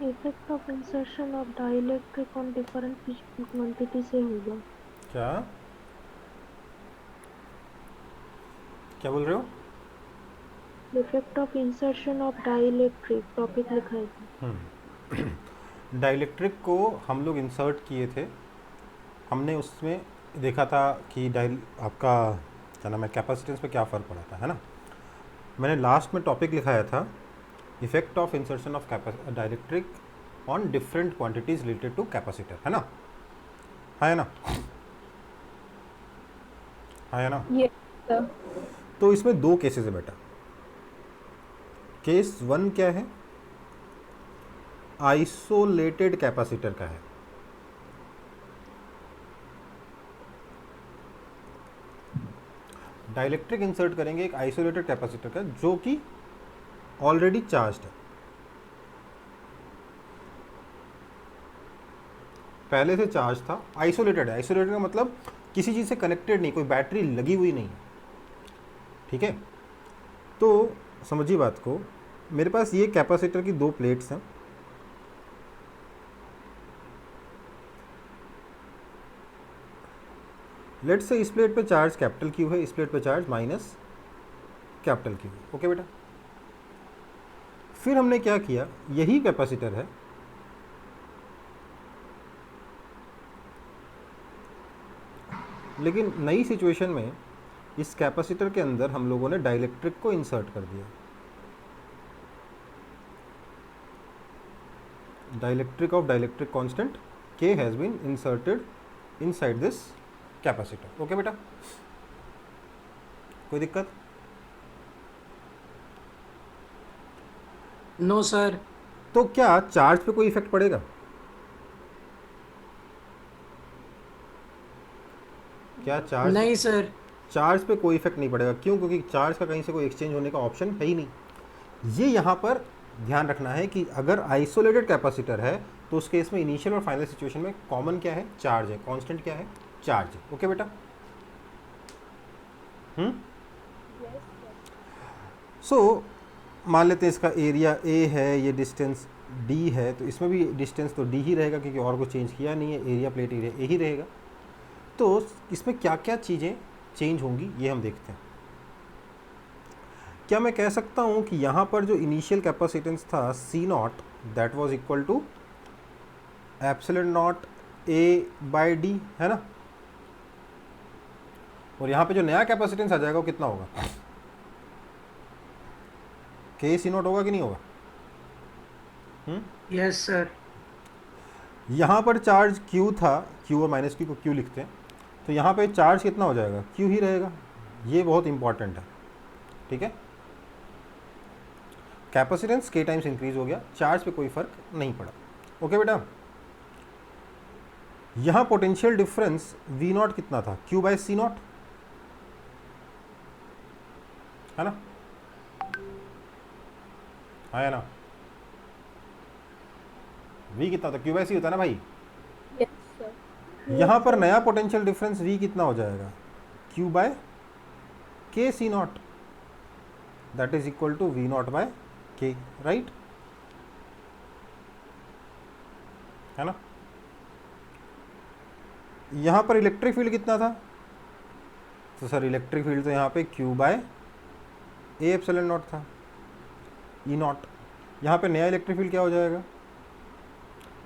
Effect of insertion of dielectric on different physical quantity से होगा। क्या क्या बोल रहे हो? Effect of insertion of dielectric topic लिखा है इसमें। डाइलेक्ट्रिक को हम लोग इंसर्ट किए थे। हमने उसमें देखा था कि डाइल आपका क्या नाम है, कैपेसिटेंस पे क्या फ़र्क पड़ा था, है ना। मैंने लास्ट में टॉपिक लिखाया था effect of insertion of dielectric on different quantities related to capacitor, है ना। है ना, है ना। ये सर। तो इसमें दो केसेस है बेटा। केस वन क्या है? आइसोलेटेड कैपेसिटर का है। डाइलेक्ट्रिक इंसर्ट करेंगे एक आइसोलेटेड कैपेसिटर का जो कि ऑलरेडी चार्ज्ड है, पहले से चार्ज था। आइसोलेटेड है, आइसोलेटेड का मतलब किसी चीज़ से कनेक्टेड नहीं, कोई बैटरी लगी हुई नहीं, ठीक है। तो समझिए बात को, मेरे पास ये कैपेसिटर की दो प्लेट्स हैं। लेट से इस प्लेट पे चार्ज कैपिटल क्यू है, इस प्लेट पे चार्ज माइनस कैपिटल क्यू है। ओके बेटा। फिर हमने क्या किया, यही कैपेसिटर है, लेकिन नई सिचुएशन में इस कैपेसिटर के अंदर हम लोगों ने डाइलेक्ट्रिक को इंसर्ट कर दिया। Dielectric of dielectric constant K has been inserted inside this capacitor. Okay बेटा, कोई दिक्कत? No sir. तो क्या चार्ज पे कोई इफेक्ट पड़ेगा? क्या चार्ज नहीं सर। चार्ज पे कोई इफेक्ट नहीं पड़ेगा? क्यों? क्योंकि चार्ज का कहीं से कोई एक्सचेंज होने का ऑप्शन है ही नहीं। ये यहाँ पर ध्यान रखना है कि अगर आइसोलेटेड कैपेसिटर है तो उस केस में इनिशियल और फाइनल सिचुएशन में कॉमन क्या है? चार्ज है। कांस्टेंट क्या है? चार्ज है। ओके बेटा। सो मान लेते हैं इसका एरिया ए है, ये डिस्टेंस डी है, तो इसमें भी डिस्टेंस तो डी ही रहेगा क्योंकि और कुछ चेंज किया नहीं है, एरिया प्लेट एरिया ए ही रहेगा। तो इसमें क्या क्या चीज़ें चेंज होंगी ये हम देखते हैं। क्या मैं कह सकता हूँ कि यहाँ पर जो इनिशियल कैपेसिटेंस था C naught, that was equal to epsilon not A by D, है ना। और यहाँ पे जो नया कैपेसिटेंस आ जाएगा वो कितना होगा? के सी नॉट होगा कि नहीं होगा? Yes sir. यहाँ पर चार्ज Q था, Q और माइनस Q को Q लिखते हैं, तो यहाँ पे चार्ज कितना हो जाएगा? Q ही रहेगा। ये बहुत इंपॉर्टेंट है, ठीक है। कैपेसिटेंस K टाइम्स इंक्रीज हो गया, चार्ज पे कोई फर्क नहीं पड़ा। ओके बेटा। यहाँ पोटेंशियल डिफरेंस V नॉट कितना था? Q बाय सी नॉट, है ना, है ना। V कितना था? Q बाय सी होता है ना भाई। Yes sir. यहाँ पर नया पोटेंशियल डिफरेंस V कितना हो जाएगा? Q by K C naught, that is equal to V naught by K, right, है ना। यहाँ पर इलेक्ट्रिक फील्ड कितना था? तो सर इलेक्ट्रिक फील्ड तो यहाँ पे Q by A epsilon not था, ई नॉट। यहाँ पे नया इलेक्ट्रिक फील्ड क्या हो जाएगा?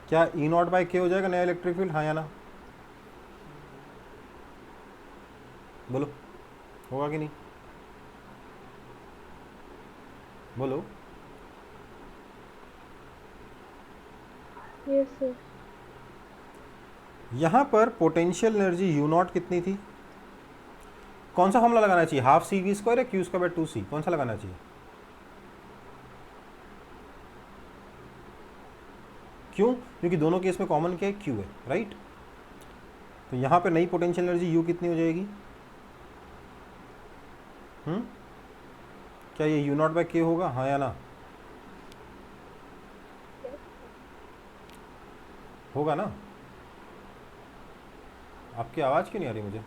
क्या ई नॉट बाय के हो जाएगा नया इलेक्ट्रिक फील्ड, हाँ या ना? बोलो, होगा कि नहीं? बोलो। Yes sir. यहाँ पर पोटेंशियल एनर्जी यू नॉट कितनी थी? कौन सा फॉर्मूला लगाना चाहिए? हाफ सी वी स्क्वायर या क्यू स्क्वायर बाय टू सी, कौन सा लगाना चाहिए? क्यों? क्योंकि दोनों केस में कॉमन क्या है? क्यू है, राइट। तो यहाँ पे नई पोटेंशियल एनर्जी यू कितनी हो जाएगी? क्या ये यू नॉट बाय के होगा, हाँ या ना? होगा ना। आपकी आवाज़ क्यों नहीं आ रही मुझे?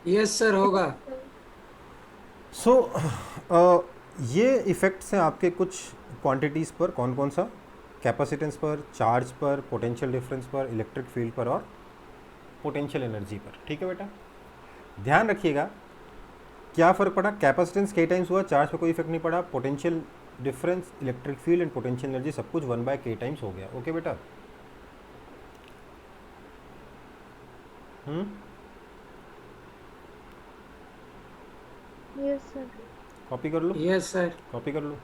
यस सर होगा। सो ये इफ़ेक्ट्स हैं आपके कुछ क्वांटिटीज़ पर। कौन कौन सा? कैपेसिटेंस पर, चार्ज पर, पोटेंशियल डिफरेंस पर, इलेक्ट्रिक फील्ड पर और पोटेंशियल एनर्जी पर। ठीक है बेटा, ध्यान रखिएगा क्या फ़र्क पड़ा, कैपेसिटेंस के टाइम्स हुआ, चार्ज पर कोई इफेक्ट नहीं पड़ा, potential difference, electric field and potential energy सब कुछ 1/k टाइम्स हो गया। ओके बेटा। Yes sir. कॉपी कर लो, यस सर। कॉपी कर लो।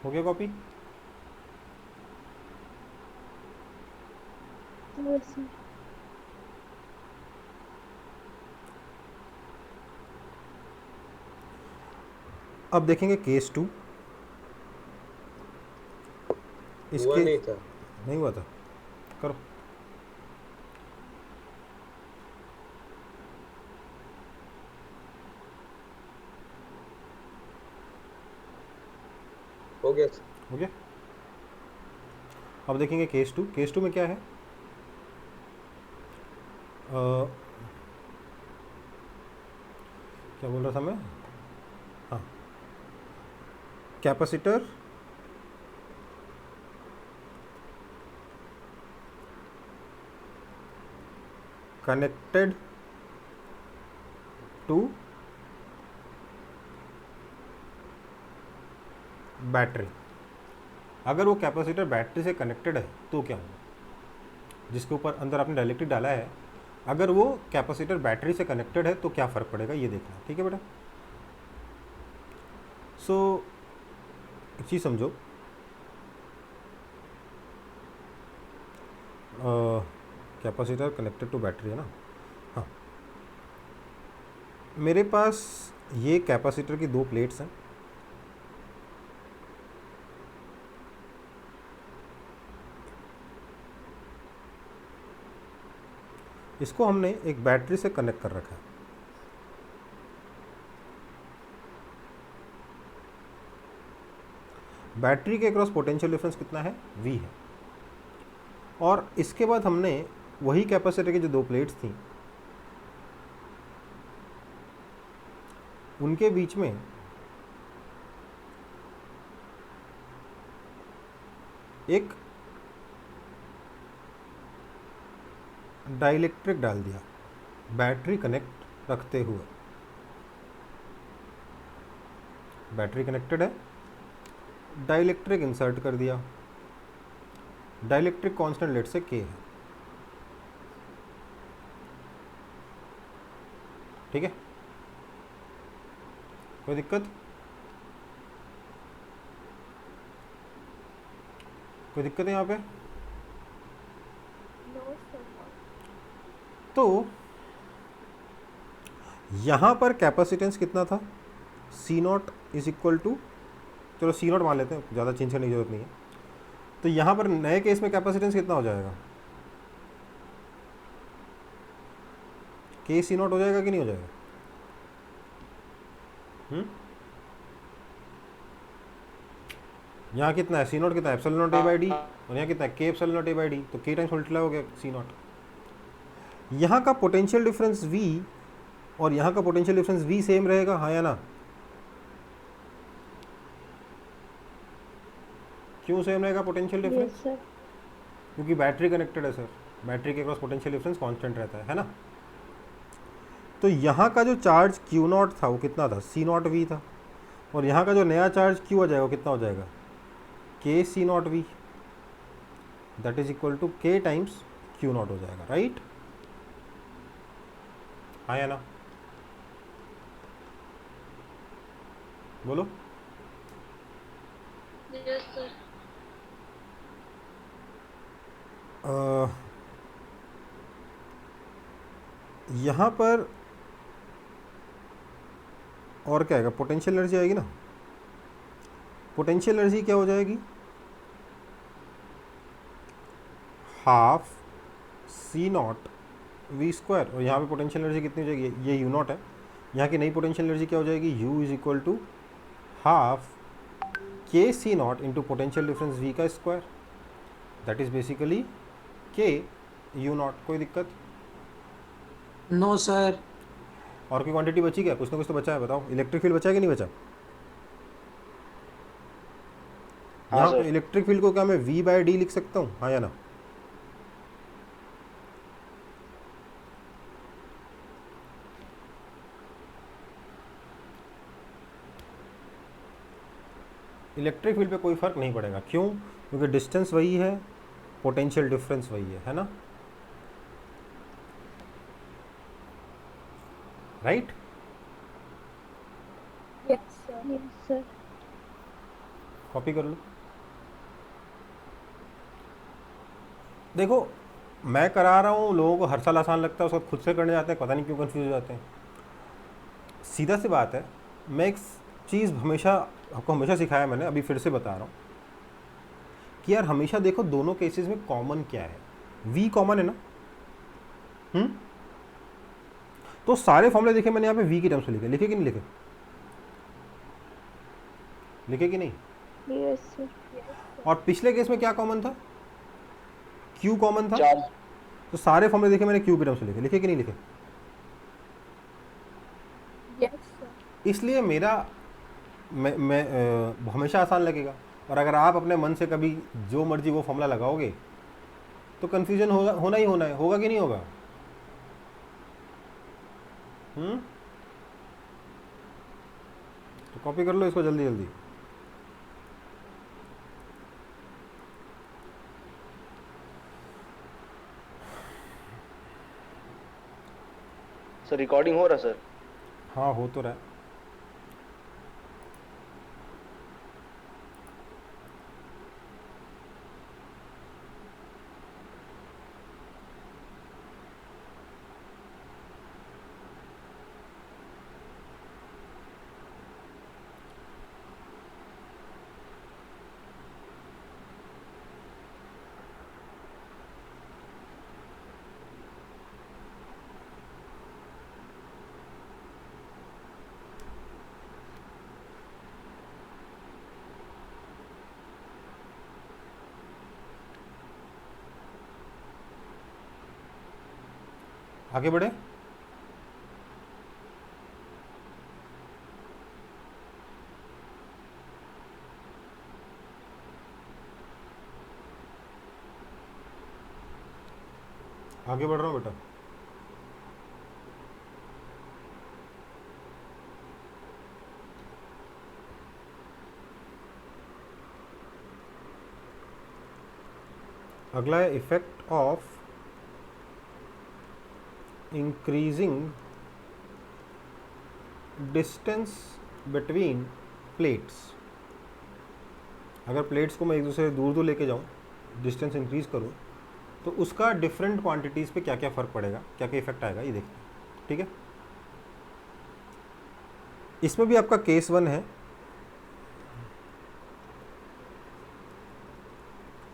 हो गया कॉपी? Yes sir. अब देखेंगे केस 2। हुआ नहीं था। नहीं हुआ था, करो। हो गया। हो गया। अब देखेंगे केस 2। केस 2 में क्या है, क्या बोल रहा था मैं, हाँ, कैपेसिटर कनेक्टेड टू बैटरी। अगर वो कैपेसिटर बैटरी से कनेक्टेड है तो क्या होगा, जिसके ऊपर अंदर आपने डायलेक्ट्रिक डाला है, अगर वो कैपेसिटर बैटरी से कनेक्टेड है तो क्या फ़र्क पड़ेगा ये देखना। ठीक है बेटा। सो एक चीज़ समझो, कैपेसिटर कनेक्टेड टू बैटरी है ना, हाँ, मेरे पास ये कैपेसिटर की 2 प्लेट्स हैं। इसको हमने एक बैटरी से कनेक्ट कर रखा है। बैटरी के अक्रॉस पोटेंशियल डिफरेंस कितना है, V है। और इसके बाद हमने वही कैपेसिटर की जो 2 प्लेट्स थी उनके बीच में एक डाइलेक्ट्रिक डाल दिया बैटरी कनेक्ट रखते हुए। बैटरी कनेक्टेड है, डाइलेक्ट्रिक इंसर्ट कर दिया। डाइलेक्ट्रिक कांस्टेंट लेट से K है। ठीक है, कोई दिक्कत? कोई दिक्कत है यहाँ पे? No sir. तो यहाँ पर कैपेसिटेंस कितना था, C0 इज इक्वल टू, चलो C0 मान लेते हैं, ज़्यादा चेंज करने की जरूरत नहीं है। तो यहाँ पर नए केस में कैपेसिटेंस कितना हो जाएगा, KC0 हो जाएगा कि नहीं हो जाएगा? यहाँ कितना है, C0 कितना है, epsilon not A by D, और यहाँ कितना है, K epsilon not A by D, तो K टाइम्स मल्टीप्लाई हो गया C0। यहाँ का पोटेंशियल डिफरेंस V और यहाँ का पोटेंशियल डिफरेंस V सेम रहेगा, हाँ या ना? क्यों सेम रहेगा पोटेंशियल डिफरेंस? Yes sir. क्योंकि बैटरी कनेक्टेड है सर, बैटरी के क्रॉस पोटेंशियल डिफरेंस कांस्टेंट रहता है ना। तो यहाँ का जो चार्ज Q0 था वो कितना था, C0V था, और यहाँ का जो नया चार्ज Q आ जाएगा वो कितना हो जाएगा, KC0V, that is equal to K times Q0 हो जाएगा, राइट? हाँ या ना, बोलो। Yes sir. यहाँ पर और क्या आएगा, पोटेंशियल एनर्जी आएगी ना। पोटेंशियल एनर्जी क्या हो जाएगी, half C not V square, और यहाँ पे पोटेंशियल एनर्जी कितनी हो जाएगी, ये यू नॉट है। यहाँ की नई पोटेंशियल एनर्जी क्या हो जाएगी, U is equal to half K C naught into potential difference V का square, that is basically K U naught. कोई दिक्कत? No sir. और कोई क्वांटिटी बची क्या, कुछ ना कुछ तो बचा है, बताओ। इलेक्ट्रिक फील्ड बचा है कि नहीं बचा? यहाँ पे इलेक्ट्रिक फील्ड को क्या मैं v बाय डी लिख सकता हूँ, हाँ या ना? इलेक्ट्रिक फील्ड पे कोई फर्क नहीं पड़ेगा, क्यों? क्योंकि डिस्टेंस वही है, पोटेंशियल डिफरेंस वही है ना, राइट? Yes sir. कॉपी कर लो। देखो मैं करा रहा हूँ, लोगों को हर साल आसान लगता है, उसको खुद से करने जाते हैं, पता नहीं क्यों कंफ्यूज हो जाते हैं। सीधा सी बात है, मैं एक चीज़ आपको हमेशा सिखाया मैंने, अभी फिर से बता रहा हूँ कि यार हमेशा देखो दोनों केसेस में कॉमन क्या है, v कॉमन है ना। तो सारे फॉर्मूले देखे मैंने यहाँ पे v की टर्म्स में लिखे, लिखे कि नहीं लिखे? लिखे कि नहीं? Yes sir. और पिछले केस में क्या कॉमन था, q कॉमन था, तो सारे फॉर्मूले देखे मैंने q की टर्म्स में लिखे, लिखे कि नहीं लिखे? Yes sir. इसलिए मेरा मैं हमेशा आसान लगेगा। और अगर आप अपने मन से कभी जो मर्जी वो फॉर्मूला लगाओगे तो कन्फ्यूजन होना ही होना है, होगा कि नहीं होगा? तो कॉपी कर लो इसको जल्दी जल्दी। सर रिकॉर्डिंग हो रहा सर? हाँ हो तो रहा है। आगे बढ़े। आगे बढ़ रहा हूँ बेटा। अगला है effect of increasing distance between plates। अगर प्लेट्स को मैं एक दूसरे से दूर दूर लेके जाऊँ, डिस्टेंस इंक्रीज करूँ, तो उसका डिफरेंट क्वांटिटीज़ पे क्या क्या फ़र्क पड़ेगा, क्या क्या इफेक्ट आएगा, ये देखते हैं। ठीक है, इसमें भी आपका केस 1 है,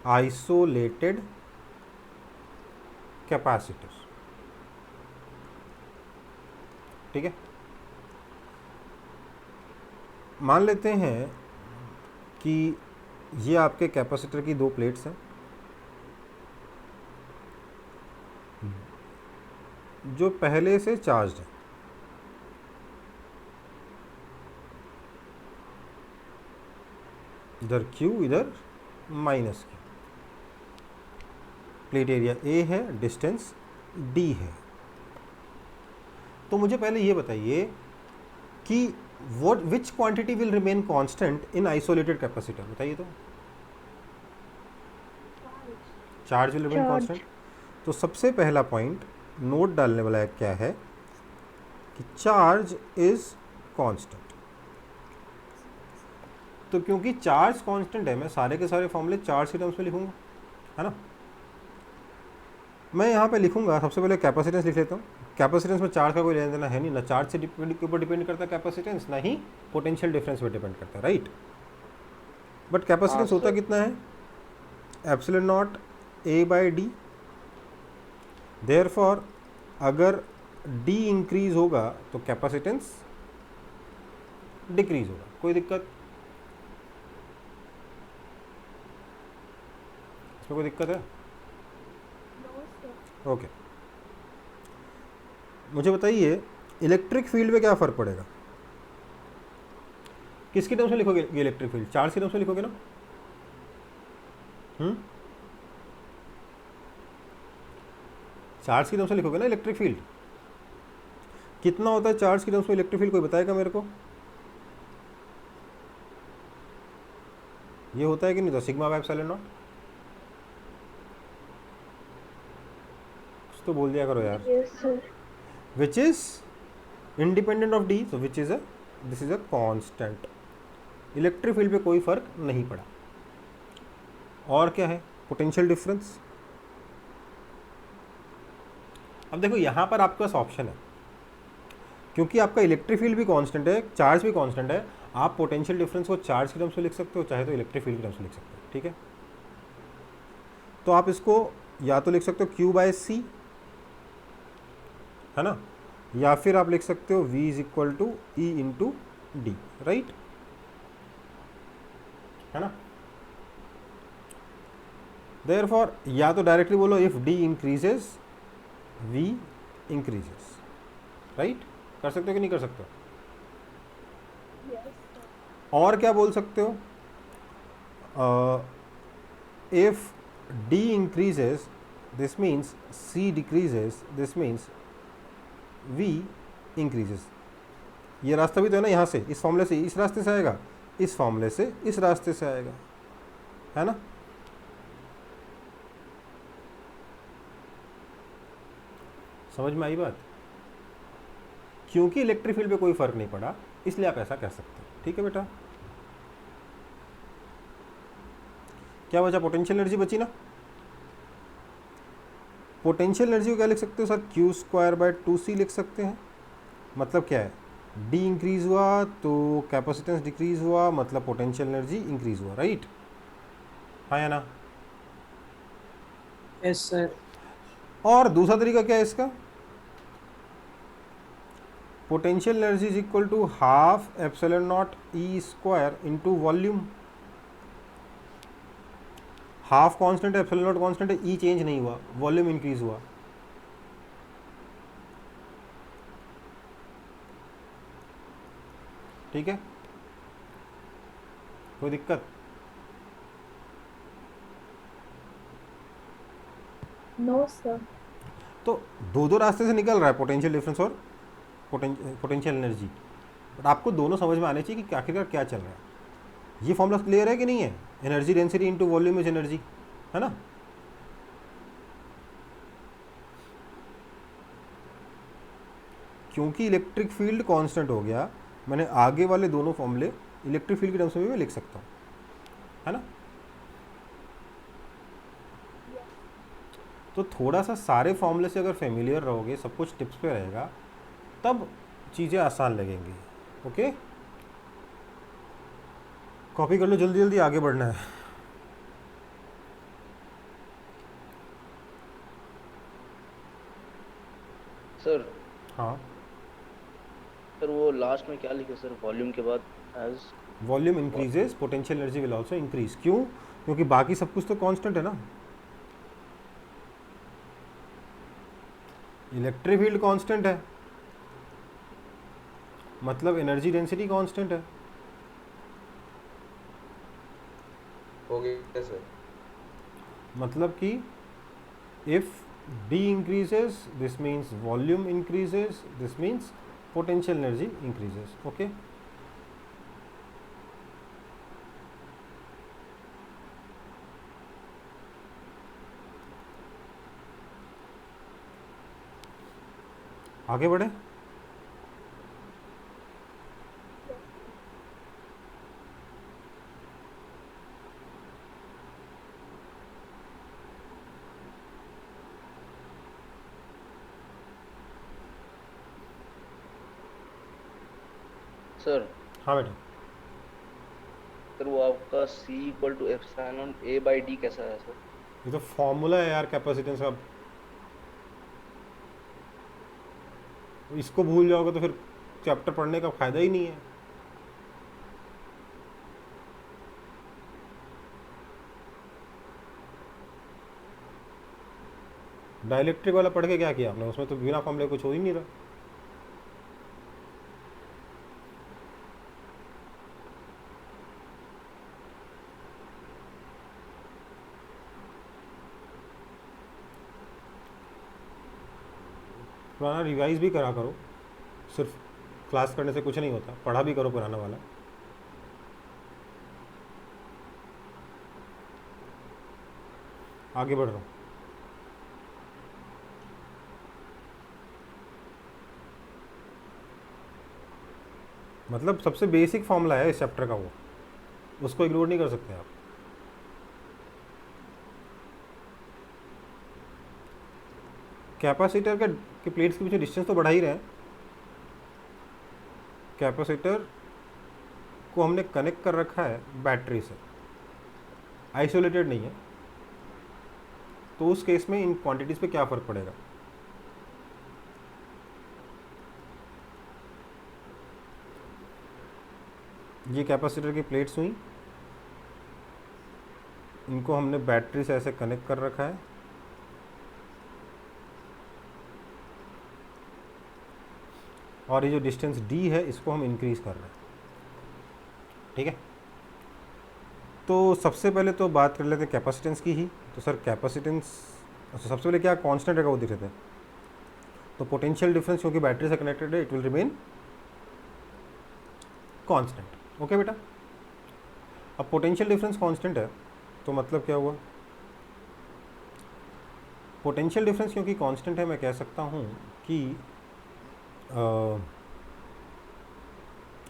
आइसोलेटेड कैपेसिटर। ठीक है, मान लेते हैं कि ये आपके कैपेसिटर की 2 प्लेट्स हैं जो पहले से चार्ज्ड है। इधर Q इधर minus Q। Plate area A है, डिस्टेंस D है। तो मुझे पहले ये बताइए कि विच quantity will remain constant in isolated capacitor, बताइए तो। Charge will remain constant. तो सबसे पहला पॉइंट नोट डालने वाला है क्या है कि चार्ज इज कांस्टेंट। तो क्योंकि चार्ज कांस्टेंट है, मैं सारे के सारे फॉर्मूले चार्ज के टर्म्स में लिखूंगा, है ना। मैं यहाँ पे लिखूंगा, सबसे पहले कैपेसिटेंस लिख लेता हूँ। कैपेसिटेंस में चार्ज का कोई लेना देना है नहीं, ना चार्ज से के ऊपर डिपेंड करता है कैपेसिटेंस, ना ही पोटेंशियल डिफरेंस पे डिपेंड करता है, राइट। बट हाँ कैपेसिटेंस होता सर। कितना है, epsilon not a by D. Therefore अगर डी इंक्रीज होगा तो कैपेसिटेंस डिक्रीज होगा। कोई दिक्कत इसमें, कोई दिक्कत है? ओके मुझे बताइए इलेक्ट्रिक फील्ड में क्या फ़र्क पड़ेगा? किसकी टर्म्स में लिखोगे ये इलेक्ट्रिक फील्ड? चार्ज की टर्म्स में लिखोगे ना? चार्ज की टर्म्स में लिखोगे ना इलेक्ट्रिक फील्ड। कितना होता है चार्ज की टर्म्स में इलेक्ट्रिक फील्ड, कोई बताएगा मेरे को? ये होता है कि नहीं? तो सिग्मा बाय एप्सिलॉन नॉट। कुछ तो बोल दिया करो यार। Yes, sir. Which is independent of D, so which is a, this is a constant. Electric field पे कोई फर्क नहीं पड़ा। और क्या है? Potential difference. अब देखो यहाँ पर आपके पास ऑप्शन है, क्योंकि आपका इलेक्ट्रिक फील्ड भी कांस्टेंट है, चार्ज भी कांस्टेंट है, आप पोटेंशियल डिफरेंस को चार्ज की टर्म्स में लिख सकते हो, चाहे तो इलेक्ट्रिक फील्ड की टर्म्स में लिख सकते हो, ठीक है। तो आप इसको या तो लिख सकते हो Q बाय सी, है ना, या फिर आप लिख सकते हो V is equal to E into D, right, है ना। देयरफॉर या तो डायरेक्टली बोलो if D increases V increases, right, कर सकते हो कि नहीं कर सकते हो? Yes, sir. और क्या बोल सकते हो? If D increases this means C decreases, this means V increases। ये रास्ता भी तो है ना, यहाँ से इस फॉर्मूले से इस रास्ते से आएगा, इस फॉर्मूले से इस रास्ते से आएगा, है ना। समझ में आई बात? क्योंकि इलेक्ट्रिक फील्ड पे कोई फर्क नहीं पड़ा, इसलिए आप ऐसा कह सकते हैं, ठीक है बेटा। क्या बचा? पोटेंशियल एनर्जी बची ना। पोटेंशियल एनर्जी को क्या लिख सकते हो sir? Q square by 2c लिख सकते हैं। मतलब क्या है, डी इंक्रीज हुआ तो कैपेसिटेंस डिक्रीज हुआ, मतलब पोटेंशियल एनर्जी इंक्रीज हुआ, राइट, हाँ या ना। Yes sir. और दूसरा तरीका क्या है इसका? Potential energy is equal to half epsilon not E square into volume. Half constant है, एप्सिलॉन नॉट कांस्टेंट है, ई चेंज नहीं हुआ, वॉल्यूम इंक्रीज हुआ। ठीक है, कोई दिक्कत? No, sir. तो दो दो रास्ते से निकल रहा है पोटेंशियल डिफरेंस और पोटेंशियल एनर्जी, बट आपको दोनों समझ में आने चाहिए कि आखिरकार क्या चल रहा है। ये फॉर्मूला क्लियर है कि नहीं है? Energy density into volume is energy, है ना। क्योंकि इलेक्ट्रिक फील्ड कांस्टेंट हो गया, मैंने आगे वाले दोनों फॉर्मूले इलेक्ट्रिक फील्ड के टर्म्स में भी मैं लिख सकता हूँ, है ना। तो थोड़ा सा सारे फॉर्मूले से अगर फेमिलियर रहोगे, सब कुछ टिप्स पे रहेगा, तब चीज़ें आसान लगेंगी। ओके, कॉपी कर लो, जल्दी जल्दी आगे बढ़ना है। सर हाँ, सर वो लास्ट में क्या लिखे सर वॉल्यूम के बाद? As volume increases potential energy will also increase. क्यों? क्योंकि बाकी सब कुछ तो कांस्टेंट है ना। इलेक्ट्रिक फील्ड कांस्टेंट है, मतलब एनर्जी डेंसिटी कांस्टेंट है। हो गया सर। मतलब कि if D increases this means volume increases, this means potential energy increases। okay, आगे बढ़े। सर हाँ बेटा, सर वो आपका C equal to epsilon A by D कैसा है सर? ये तो फॉर्मूला है यार कैपेसिटेंस का। इसको भूल जाओगे तो फिर चैप्टर पढ़ने का फ़ायदा ही नहीं है। डाइलेक्ट्रिक वाला पढ़ के क्या किया आपने? उसमें तो बिना फॉर्मूले कुछ हो ही नहीं रहा। पुराना रिवाइज भी करा करो, सिर्फ क्लास करने से कुछ नहीं होता, पढ़ा भी करो पुराना वाला। आगे बढ़ रहा हूँ। मतलब सबसे बेसिक फॉर्मूला है इस चैप्टर का, वो उसको इग्नोर नहीं कर सकते आप। कैपेसिटर के प्लेट्स के बीच में डिस्टेंस तो बढ़ा ही रहे हैं। कैपेसिटर को हमने कनेक्ट कर रखा है बैटरी से, आइसोलेटेड नहीं है, तो उस केस में इन क्वांटिटीज़ पे क्या फ़र्क पड़ेगा? ये कैपेसिटर की प्लेट्स हुई, इनको हमने बैटरी से ऐसे कनेक्ट कर रखा है, और ये जो डिस्टेंस d है इसको हम इंक्रीज़ कर रहे हैं। ठीक है, तो सबसे पहले तो बात कर लेते हैं कैपेसिटेंस की ही। तो सर कैपेसिटेंस, अच्छा सबसे पहले क्या कांस्टेंट रहेगा वो देख लेते हैं। तो पोटेंशियल डिफरेंस क्योंकि बैटरी से कनेक्टेड है, it will remain constant. Okay बेटा, अब पोटेंशियल डिफरेंस कांस्टेंट है तो मतलब क्या हुआ? पोटेंशियल डिफरेंस क्योंकि कांस्टेंट है, मैं कह सकता हूँ कि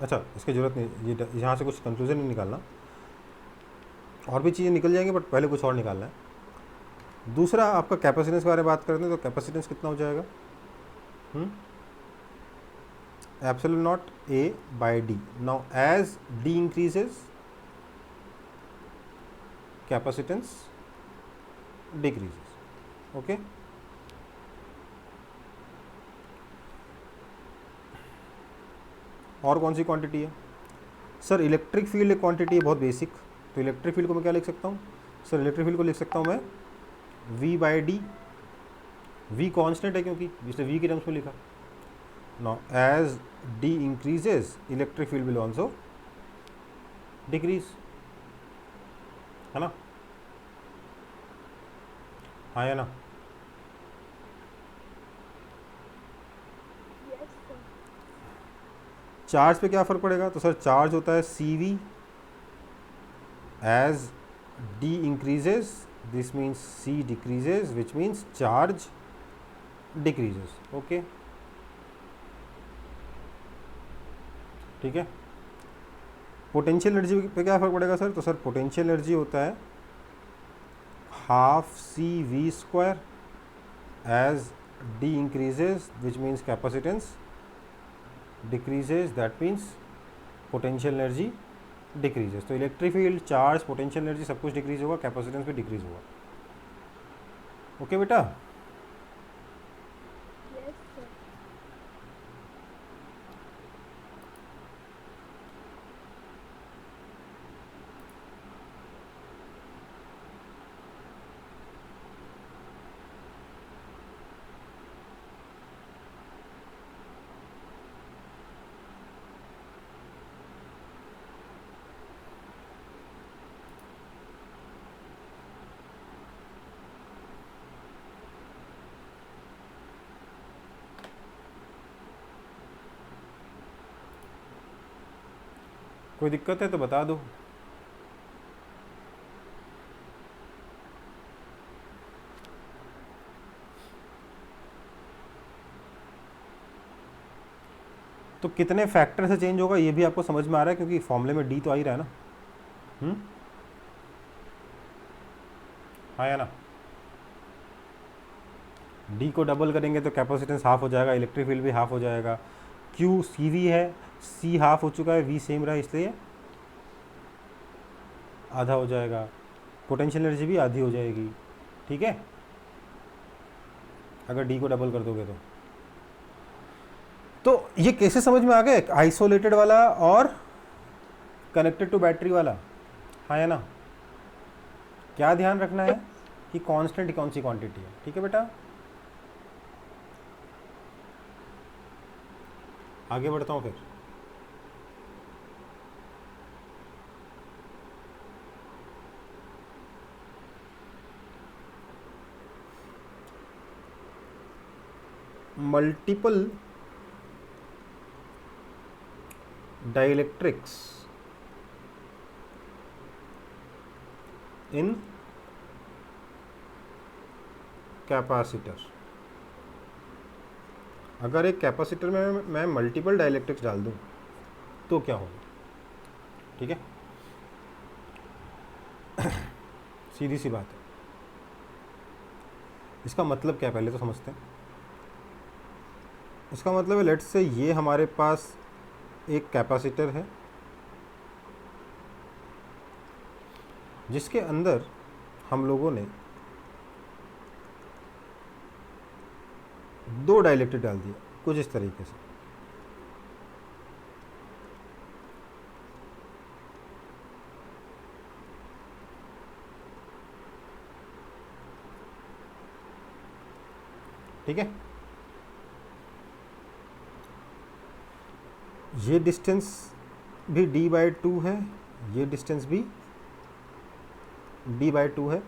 अच्छा इसकी ज़रूरत नहीं, ये यहाँ से कुछ कंक्लूजन नहीं निकालना, और भी चीज़ें निकल जाएंगी, बट पहले कुछ और निकालना है। दूसरा आपका कैपेसिटेंस के बारे में बात करते हैं, तो कैपेसिटेंस कितना हो जाएगा? Epsilon not A by D। Now as D increases, capacitance decreases. Okay, और कौन सी क्वांटिटी है? सर इलेक्ट्रिक फील्ड एक क्वांटिटी है बहुत बेसिक। तो इलेक्ट्रिक फील्ड को मैं क्या लिख सकता हूँ? सर इलेक्ट्रिक फील्ड को लिख सकता हूँ मैं V by D. V constant है क्योंकि इसलिए V के टर्म्स में लिखा। Now as D increases, electric field will also decrease, है ना? हाँ या ना? चार्ज पे क्या फ़र्क पड़ेगा? तो सर चार्ज होता है CV, as D increases this means C decreases, which means charge decreases. Okay, ठीक है। पोटेंशियल एनर्जी पे क्या फ़र्क पड़ेगा सर? तो सर पोटेंशियल एनर्जी होता है half CV², as D increases which means capacitance decreases, that means potential energy decreases. तो electric field, charge, potential energy सब कुछ डिक्रीज होगा, कैपेसिटेंस भी डिक्रीज होगा। ओके बेटा, कोई दिक्कत है तो बता दो। तो कितने फैक्टर से चेंज होगा ये भी आपको समझ में आ रहा है, क्योंकि फॉर्मूले में D तो आ ही रहा है ना। हाँ या ना? D को डबल करेंगे तो कैपेसिटेंस हाफ हो जाएगा, इलेक्ट्रिक फील्ड भी हाफ हो जाएगा। Q CV है, सी हाफ हो चुका है, वी सेम रहा, इसलिए आधा हो जाएगा, पोटेंशियल एनर्जी भी आधी हो जाएगी, ठीक है, अगर डी को डबल कर दोगे तो ये कैसे समझ में आ गए, आइसोलेटेड वाला और कनेक्टेड टू बैटरी वाला, हाँ या ना। क्या ध्यान रखना है कि कांस्टेंट कौन सी क्वांटिटी है, ठीक है बेटा। आगे बढ़ता हूँ फिर। मल्टीपल डाइलेक्ट्रिक्स इन कैपेसिटर। अगर एक कैपेसिटर में मैं मल्टीपल डाइलेक्ट्रिक्स डाल दूं तो क्या होगा, ठीक है, सीधी सी बात है। इसका मतलब क्या है पहले तो समझते हैं। इसका मतलब है, लेट्स से ये हमारे पास एक कैपेसिटर है जिसके अंदर हम लोगों ने दो डाइलेक्ट्रिक डाल दिया कुछ इस तरीके से, ठीक है। ये डिस्टेंस भी d/2 है, ये डिस्टेंस भी d/2 है।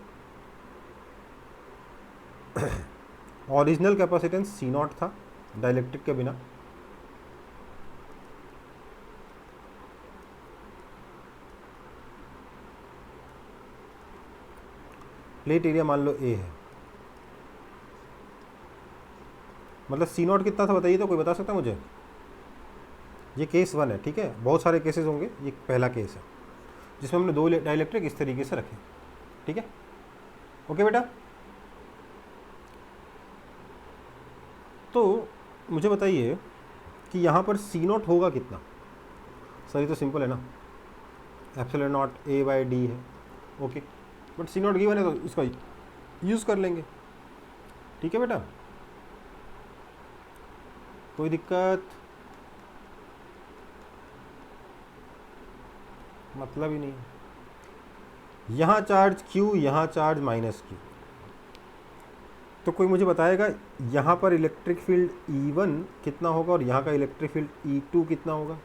ओरिजिनल कैपेसिटेंस C0 था डाइलेक्ट्रिक के बिना, प्लेट एरिया मान लो A है, मतलब C0 कितना था बताइए तो, कोई बता सकता है मुझे। ये केस 1 है, ठीक है, बहुत सारे केसेस होंगे, ये पहला केस है जिसमें हमने दो डाइलेक्ट्रिक इस तरीके से रखे, ठीक है, ओके बेटा। तो मुझे बताइए कि यहाँ पर C0 होगा कितना। सर ये तो सिंपल है ना, एप्सिलॉन नॉट A/d है, ओके, बट C0 गिवन है तो इसका यूज़ कर लेंगे, ठीक है बेटा, कोई दिक्कत, मतलब ही नहीं। यहाँ चार्ज Q, यहाँ चार्ज -Q, तो कोई मुझे बताएगा यहाँ पर इलेक्ट्रिक फील्ड E1 कितना होगा और यहाँ का इलेक्ट्रिक फील्ड E2 कितना होगा।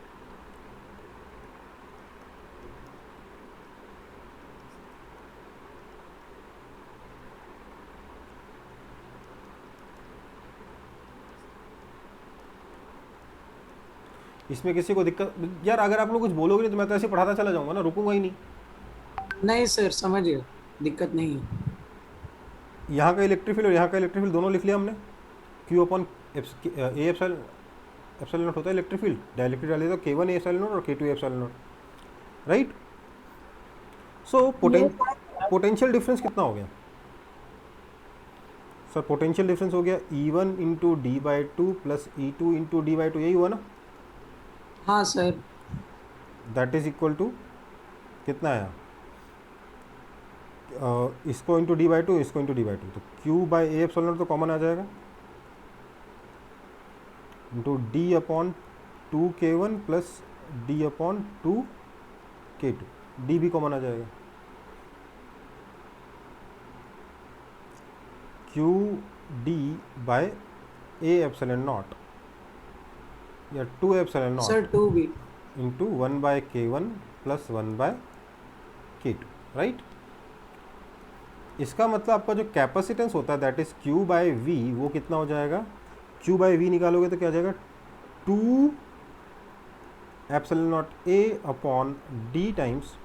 इसमें किसी को दिक्कत, यार अगर आप लोग कुछ बोलोगे नहीं तो मैं तो ऐसे पढ़ाता चला जाऊंगा ना, रुकूंगा ही नहीं। नहीं सर, समझ गया, दिक्कत नहीं है। यहाँ का इलेक्ट्रिक फील्ड और यहाँ का इलेक्ट्रिक फील्ड दोनों लिख लिया हमने, Q/A एप्सिलॉन नॉट होता है इलेक्ट्रिक फील्ड, डाइलेक्ट्रिक डालिए तो K1 एप्सिलॉन नॉट और K2 epsilon not, right. So potential difference कितना हो गया सर, पोटेंशियल डिफरेंस हो गया E1 into d/2 plus E2 into d/2, यही हुआ ना। हाँ sir. That is equal to कितना आया, इसको इंटू d/2, इसको इंटू d/2, तो Q/A एप्सिलॉन नॉट तो कॉमन आ जाएगा, into d/2K1 plus d/2K2, d भी कॉमन आ जाएगा, Q/D/A एप्सिलॉन नॉट या 2 एप्सिलॉन सर नॉट 2 भी। Into 1/K1 plus 1/K2, right. इसका मतलब आपका जो कैपेसिटेंस होता है दैट इज Q/V, वो कितना हो जाएगा, Q/V निकालोगे तो क्या आ जाएगा, 2 epsilon not A upon D times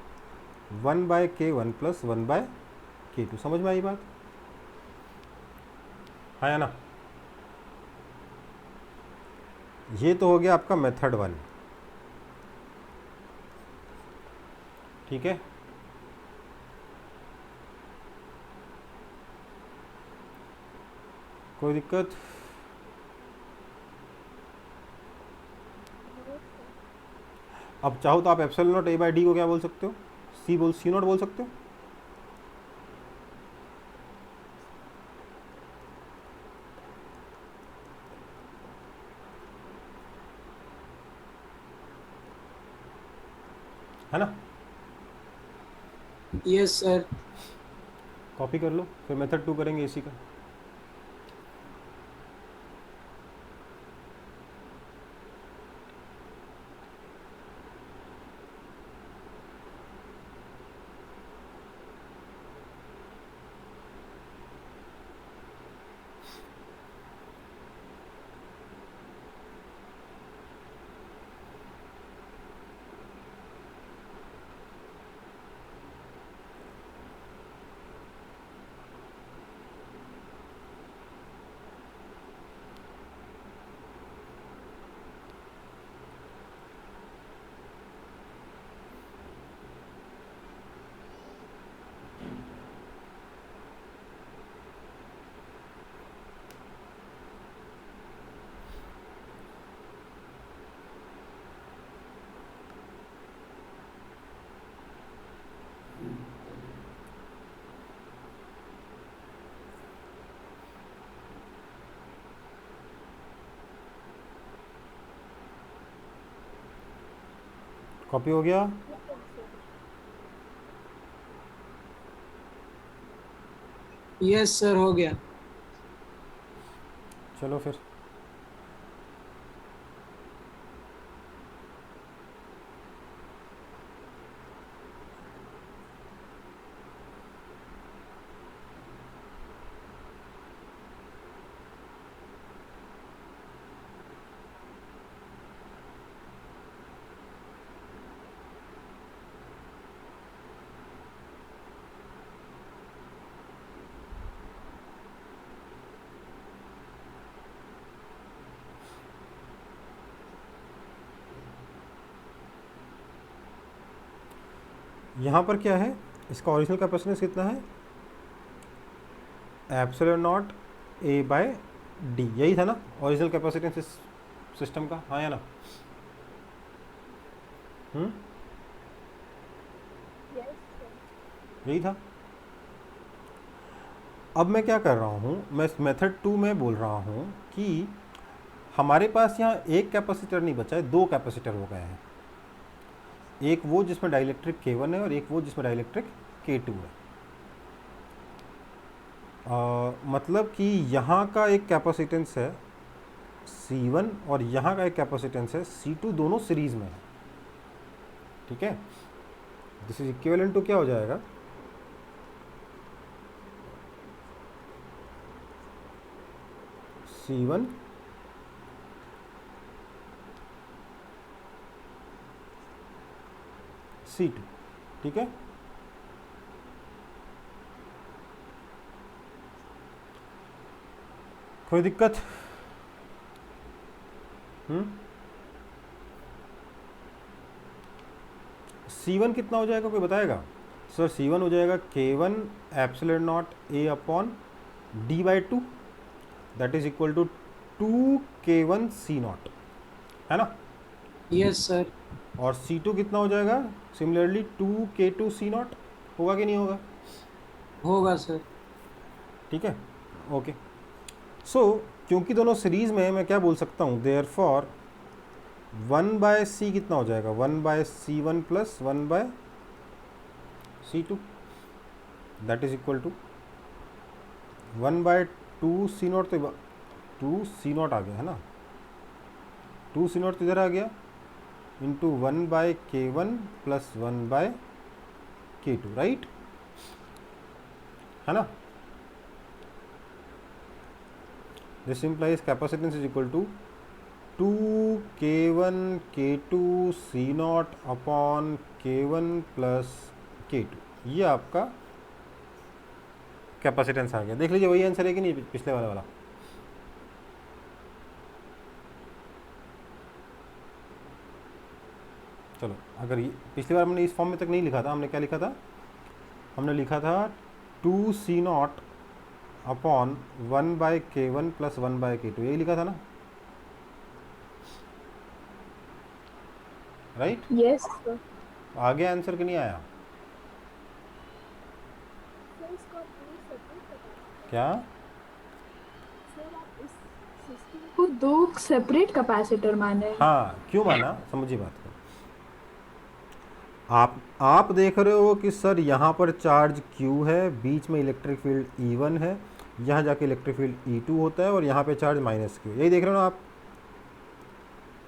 1/K1 plus 1/K2। समझ में आई बात, हाँ या ना। ये तो हो गया आपका मेथड 1, ठीक है। कोई दिक्कत, अब चाहो तो आप epsilon not a by D को क्या बोल सकते हो, सी नॉट बोल सकते हो। है ना, यस सर। कॉपी कर लो, फिर मेथड 2 करेंगे इसी का। कॉपी हो गया। यस सर, हो गया। चलो फिर यहाँ पर क्या है, इसका ओरिजिनल कैपेसिटेंस कितना है, epsilon not A by D, यही था ना ओरिजिनल कैपेसिटेंस इस सिस्टम का, हाँ या ना। यही था। अब मैं क्या कर रहा हूँ, मैं मेथड 2 में बोल रहा हूँ कि हमारे पास यहाँ एक कैपेसिटर नहीं बचा है, दो कैपेसिटर हो गए हैं। एक वो जिसमें डाइलेक्ट्रिक K1 है और एक वो जिसमें डाइलेक्ट्रिक K2 है। मतलब कि यहाँ का एक कैपेसिटेंस है C1 और यहाँ का एक कैपेसिटेंस है C2, दोनों सीरीज में है। ठीक है, दिस इज इक्विवेलेंट टू क्या हो जाएगा, C1 C2। ठीक है, कोई दिक्कत? C1 कितना हो जाएगा, कोई बताएगा? सर C1 हो जाएगा K1 epsilon not A upon D by 2, that is equal to 2K1 C not, है ना। Yes sir. और C2 कितना हो जाएगा, सिमिलरली 2K2 C नॉट, होगा कि नहीं होगा? होगा सर। ठीक है, ओके। सो क्योंकि दोनों सीरीज में, मैं क्या बोल सकता हूँ, देयर फॉर 1/C कितना हो जाएगा, 1/C1 plus 1/C2, that is equal to 1/2 C not, तो 2 C नॉट आ गया है ना, 2 C नॉट तो इधर आ गया, into 1/K1 plus 1/K2, right, है ना। This implies capacitance is equal to 2K1 K2 C not upon K1 plus K2, ये आपका कैपेसिटेंस आ गया। देख लीजिए वही आंसर है कि नहीं, पिछले वाला। चलो, अगर ये पिछली बार हमने इस फॉर्म में तक नहीं लिखा था, हमने क्या लिखा था, हमने लिखा था 2C not upon 1/K1 plus 1/K2, यही लिखा था ना, राइट? Yes, sir. आगे आंसर क्यों नहीं आया? Sir, इसको आप दो separate capacitors क्या? सर आप इस सिस्टम को दो सेपरेट कैपेसिटर माने हैं। हाँ, क्यों माना, समझिए बात को। आप देख रहे हो कि सर यहाँ पर चार्ज Q है, बीच में इलेक्ट्रिक फील्ड E1 है, यहाँ जाके इलेक्ट्रिक फील्ड E2 होता है और यहाँ पे चार्ज -Q, यही देख रहे हो ना आप?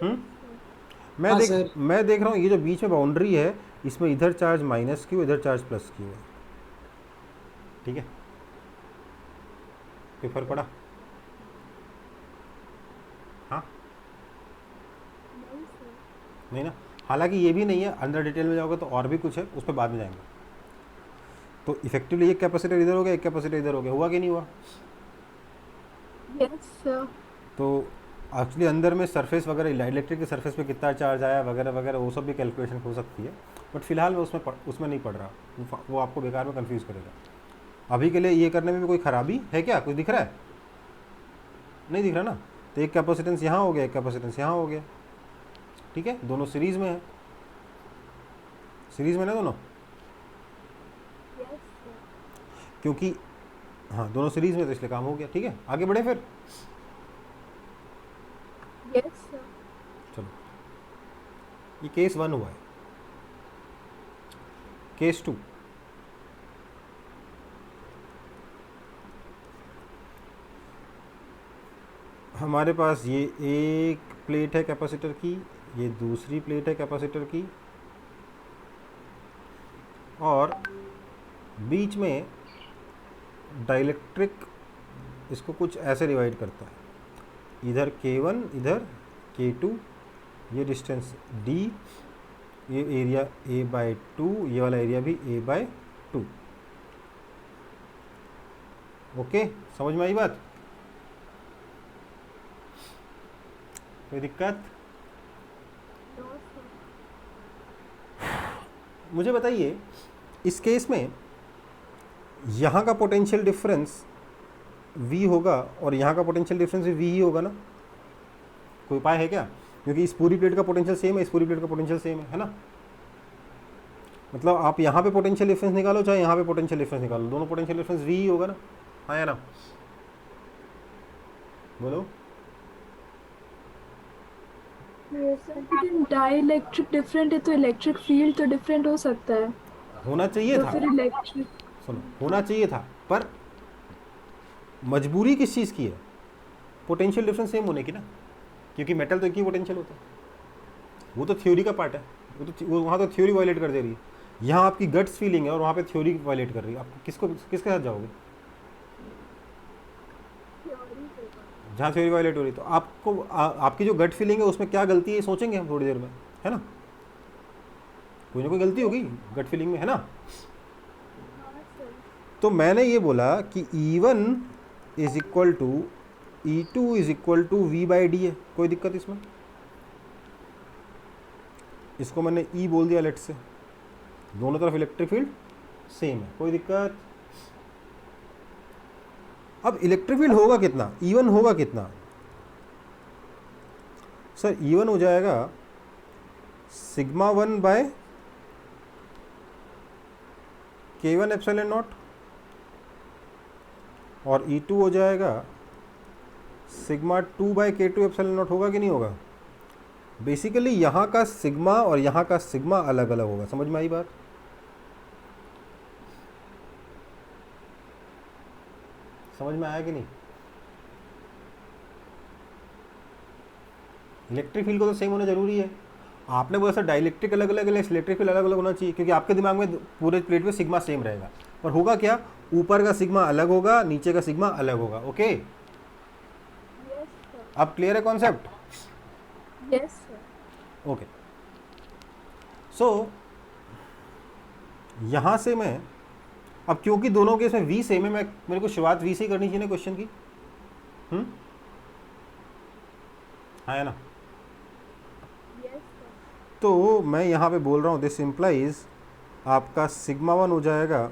हाँ सर। मैं देख रहा हूँ ये जो बीच में बाउंड्री है, इसमें इधर चार्ज -Q, इधर चार्ज +Q है, ठीक है? कोई फर्क पड़ा? हाँ, नहीं ना? हालांकि ये भी नहीं है, अंदर डिटेल में जाओगे तो और भी कुछ है, उस पर बाद में जाएंगे। तो इफेक्टिवली एक कैपेसिटर इधर हो गया, एक कैपेसिटर इधर हो गया, हुआ कि नहीं हुआ? Yes sir. तो एक्चुअली अंदर में सरफेस वगैरह, इलेक्ट्रिक के सरफेस पे कितना चार्ज आया वगैरह वगैरह, वो सब भी कैलकुलेशन हो सकती है, बट फिलहाल मैं उसमें नहीं पढ़ रहा, वो आपको बेकार में कंफ्यूज करेगा। अभी के लिए ये करने में भी कोई ख़राबी है क्या? कुछ दिख रहा है? नहीं दिख रहा ना? तो एक कैपेसिटेंस यहाँ हो गया, एक कैपेसिटेंस यहाँ हो गया, ठीक है? दोनों सीरीज़ में है, सीरीज़ में ना दोनों, क्योंकि हाँ दोनों सीरीज़ में, तो इसलिए काम हो गया, ठीक है? आगे बढ़े फिर। Yes sir. चलो, ये केस 1 हुआ है। केस 2, हमारे पास ये एक प्लेट है कैपेसिटर की, ये दूसरी प्लेट है कैपेसिटर की, और बीच में डाइलेक्ट्रिक इसको कुछ ऐसे डिवाइड करता है, इधर K1 इधर K2, ये डिस्टेंस D, ये एरिया A/2, ये वाला एरिया भी A/2। ओके, समझ में आई बात? कोई दिक्कत? मुझे बताइए, इस केस में यहाँ का पोटेंशियल डिफरेंस V होगा और यहाँ का पोटेंशियल डिफरेंस भी V ही होगा ना? कोई उपाय है क्या? क्योंकि इस पूरी प्लेट का पोटेंशियल सेम है, इस पूरी प्लेट का पोटेंशियल सेम है ना? मतलब आप यहाँ पे पोटेंशियल डिफरेंस निकालो, चाहे यहाँ पे पोटेंशियल डिफरेंस निकालो, दोनों पोटेंशियल डिफरेंस V ही होगा ना? हाँ या ना? बोलो। लेकिन डाइलेक्ट्रिक डिफरेंट है तो इलेक्ट्रिक फील्ड तो डिफरेंट हो सकता है, होना चाहिए तो था, फिर इलेक्ट्रिक। सुनो, होना चाहिए था, पर मजबूरी किस चीज़ की है? पोटेंशियल डिफरेंस सेम होने की ना, क्योंकि मेटल तो एक ही पोटेंशियल होता है। वो तो थ्योरी का पार्ट है, वो वहाँ तो थ्योरी वायलेट कर दे रही है। यहाँ आपकी गट्स फीलिंग है और वहाँ पे थ्योरी वायलेट कर रही है। आप किसके साथ जाओगे? जहाँ थ्योरी वायलेट हो रही, तो आपको आपकी जो गट फीलिंग है उसमें क्या गलती है सोचेंगे हम थोड़ी देर में, है ना? कोई ना कोई गलती होगी गट फीलिंग में, है ना? तो मैंने ये बोला कि E1 is equal to E2 is equal to V/D है। कोई दिक्कत इसमें? इसको मैंने E बोल दिया लेट से, दोनों तरफ इलेक्ट्रिक फील्ड सेम है, कोई दिक्कत? अब इलेक्ट्रिक फील्ड होगा कितना? E1 होगा कितना? सर E1 हो जाएगा σ1 बाय K1 एप्सिलॉन नॉट, और E2 हो जाएगा σ2 बाय K2 एप्सिलॉन नॉट। होगा कि नहीं होगा? बेसिकली यहाँ का सिग्मा और यहाँ का सिग्मा अलग अलग होगा। समझ में आई बात? समझ में आया कि नहीं? इलेक्ट्रिक फील्ड को तो सेम होना जरूरी है। आपने बोला सर डाइलेक्ट्रिक अलग अलग है, इलेक्ट्रिक फील्ड अलग अलग होना चाहिए, क्योंकि आपके दिमाग में पूरे प्लेट में सिग्मा सेम रहेगा, पर होगा क्या? ऊपर का सिग्मा अलग होगा, नीचे का सिग्मा अलग होगा। ओके, अब क्लियर है कॉन्सेप्ट? Yes sir. ओके, सो यहाँ से मैं अब, क्योंकि दोनों के इसमें V सेम है, मेरे को शुरुआत V से ही करनी चाहिए ना क्वेश्चन की। हाँ है ना? तो मैं यहाँ पे बोल रहा हूँ दिस इम्प्लाइज आपका σ1 हो जाएगा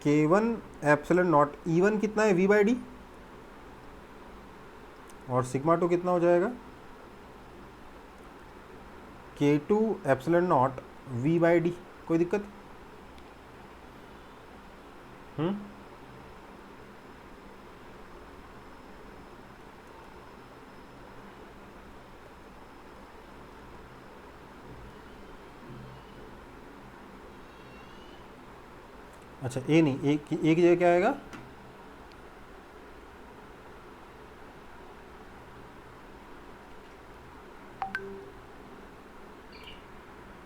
K1 एप्सिलॉन नॉट। E1 कितना है? V/D, और σ2 कितना हो जाएगा? K2 epsilon not V by D, कोई दिक्कत? अच्छा ए नहीं, एक की जगह क्या आएगा?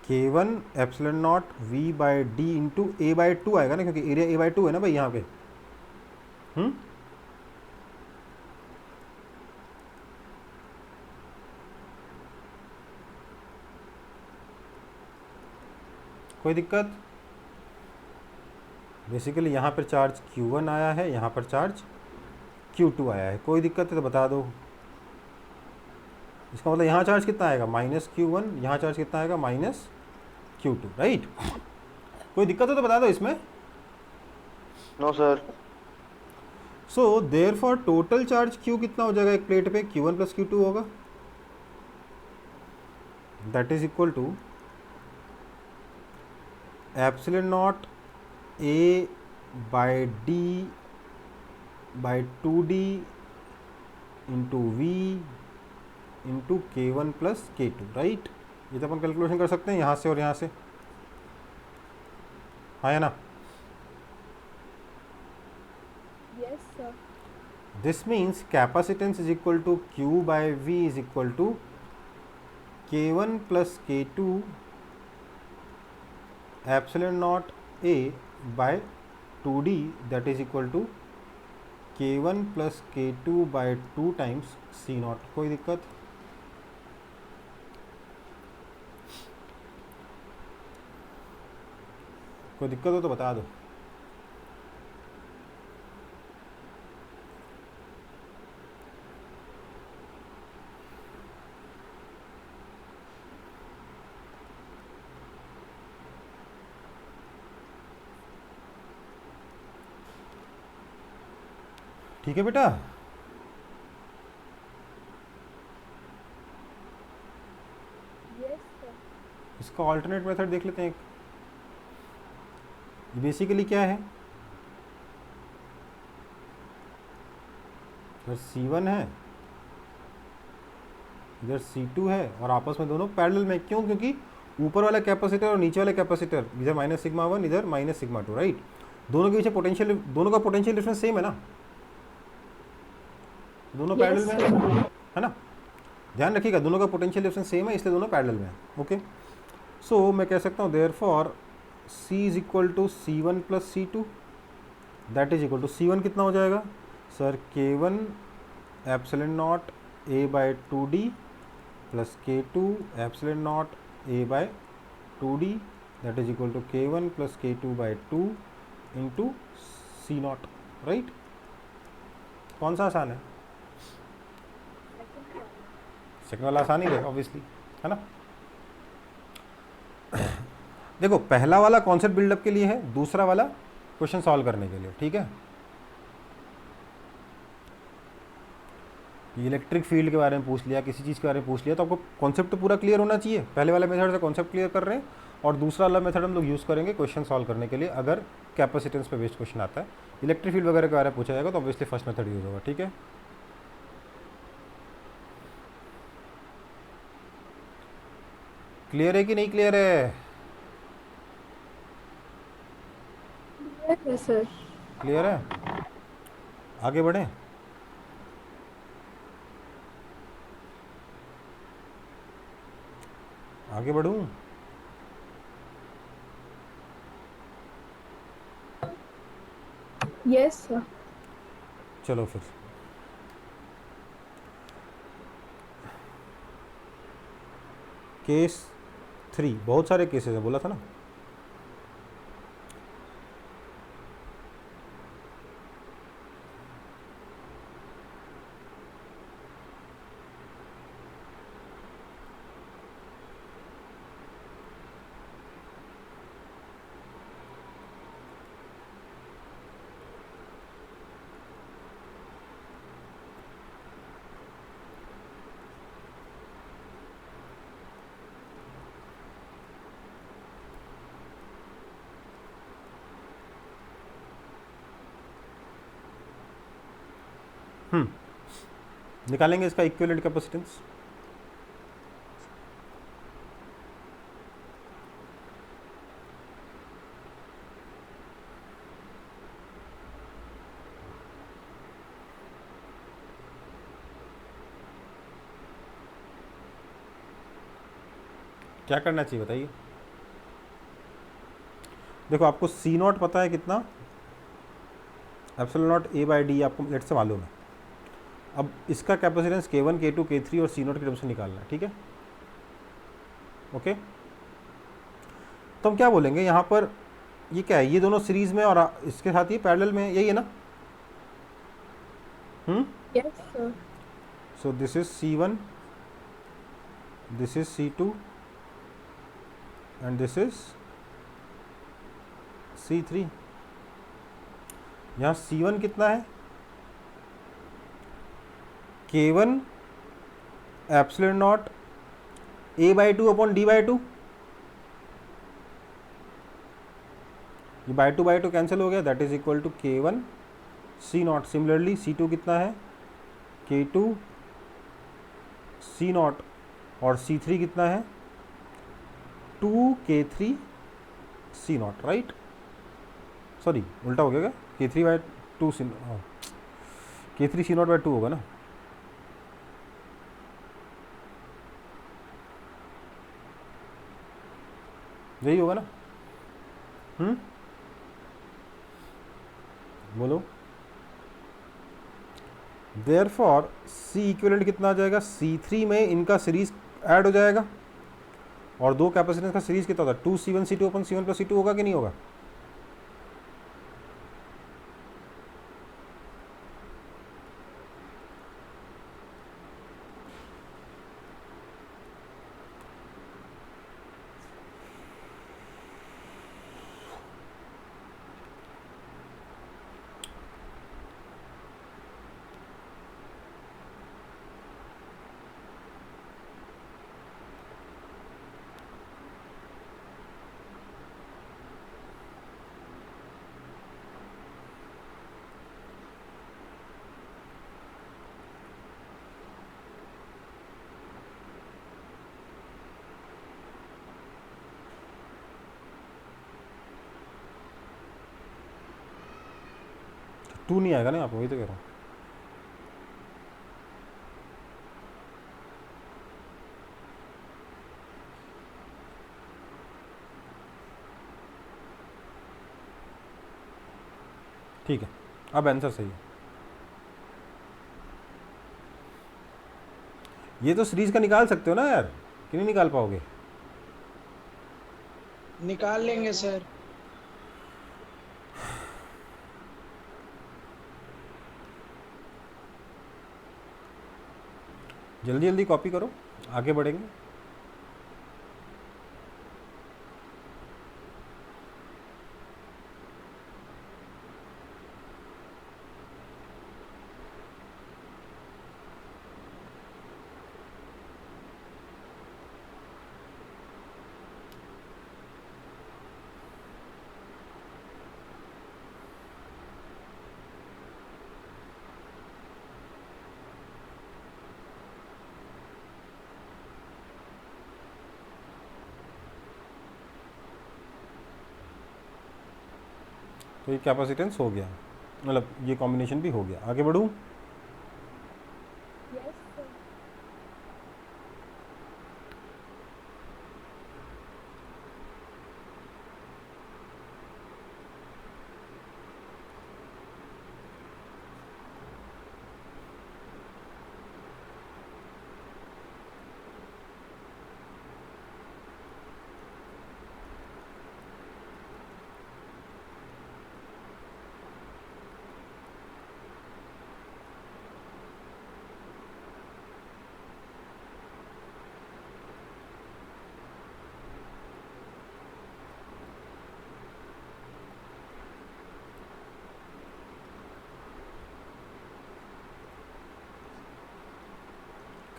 K1 epsilon not V by D into A by two आएगा ना, क्योंकि एरिया ए बाई टू है ना भाई यहाँ पे। कोई दिक्कत? बेसिकली यहाँ पर चार्ज Q1 आया है, यहाँ पर चार्ज Q2 आया है, कोई दिक्कत है तो बता दो। इसका मतलब यहाँ चार्ज कितना आएगा? -Q1, यहाँ चार्ज कितना आएगा? -Q2, right? कोई दिक्कत है तो बता दो इसमें। No sir. So therefore total charge Q कितना हो जाएगा एक प्लेट पे? Q1 प्लस Q2 होगा, that is equal to epsilon not A by D by 2D into V into K1 plus K2, right? ये तो अपन कैलकुलेशन कर सकते हैं यहाँ से और यहाँ से, हाँ या ना? Yes, sir. This means capacitance is equal to Q by V is equal to K1 plus K2 epsilon naught A by 2D, that is equal to K1 plus K2 by 2 times C naught। कोई दिक्कत? कोई दिक्कत हो तो बता दो। ठीक है बेटा? Yes, sir. इसका ऑल्टरनेट मेथड देख लेते हैं। एक बेसिकली क्या है, इधर C1 है, इधर C2 है, और आपस में दोनों पैरेलल में। क्यों? क्योंकि ऊपर वाला कैपेसिटर और नीचे वाला कैपेसिटर, इधर -σ1 इधर -σ2, राइट? दोनों के पीछे पोटेंशियल, दोनों का पोटेंशियल डिफरेंस सेम है ना, दोनों Yes, पैरेलल में sir. है ना? ध्यान रखिएगा, दोनों का पोटेंशियल डिफरेंस सेम है, इसलिए दोनों पैरेलल में है। ओके, सो मैं कह सकता हूँ therefore C is equal to C1 plus C2, that is equal to C1 कितना हो जाएगा sir? K1 epsilon not A by 2D plus K2 epsilon not A by 2D, that is equal to K1 plus K2 by 2 into C not, right? कौन सा आसान है? Second वाला आसान ही है ऑब्वियसली, है ना? देखो, पहला वाला कॉन्सेप्ट बिल्डअप के लिए है, दूसरा वाला क्वेश्चन सॉल्व करने के लिए, ठीक है? इलेक्ट्रिक फील्ड के बारे में पूछ लिया, किसी चीज़ के बारे में पूछ लिया, तो आपको कॉन्सेप्ट तो पूरा क्लियर होना चाहिए। पहले वाले मेथड से कॉन्सेप्ट क्लियर कर रहे हैं, और दूसरा वाला मेथड हम लोग यूज़ करेंगे क्वेश्चन सॉल्व करने के लिए। अगर कैपेसिटेंस पे बेस्ड क्वेश्चन आता है, इलेक्ट्रिक फील्ड वगैरह के बारे में पूछा जाएगा, तो ऑब्वियसली फर्स्ट मेथड यूज होगा, ठीक है? क्लियर है कि नहीं क्लियर है? Yes, sir. क्लियर है? आगे बढ़ें? आगे बढ़ूं? Yes, sir. चलो फिर। केस 3, बहुत सारे केसेस है, बोला था ना? निकालेंगे इसका इक्विवेलेंट कैपेसिटेंस। क्या करना चाहिए बताइए। देखो आपको सी नॉट पता है कितना, epsilon not a by D आपको लेट से मालूम है। अब इसका कैपेसिटेंस K1 K2 K3 और सी नॉट की टर्म से निकालना है, ठीक है। ओके, तो हम क्या बोलेंगे यहाँ पर, ये क्या है, ये दोनों सीरीज में और इसके साथ ये पैरेलल में, यही है ना। Yes, sir. So this is C1, this is C2 and this is C3। यहाँ C1 कितना है, K1 epsilon not A by two upon D by two, ये बाई टू कैंसिल हो गया, that is equal to K1 C not. Similarly C2 कितना है, K2 C not, और C3 कितना है 2K3 C not, right. Sorry उल्टा हो गया क्या, K3 by two C, K3 C not by two होगा ना। यही होगा ना। बोलो। देयरफॉर C इक्विवेलेंट कितना आ जाएगा, C3 में इनका सीरीज ऐड हो जाएगा, और दो कैपेसिटेंस का सीरीज कितना होता है 2C1 C2 अपन C1 प्लस C2 होगा कि नहीं होगा। टू नहीं आएगा ना, आप वही तो कह रहा हूँ। ठीक है, अब आंसर सही है। ये तो सीरीज का निकाल सकते हो ना यार, कि नहीं निकाल पाओगे। निकाल लेंगे सर। जल्दी जल्दी कॉपी करो, आगे बढ़ेंगे। तो ये कैपेसिटेंस हो गया, मतलब ये कॉम्बिनेशन भी हो गया। आगे बढ़ूँ। Yes, sir.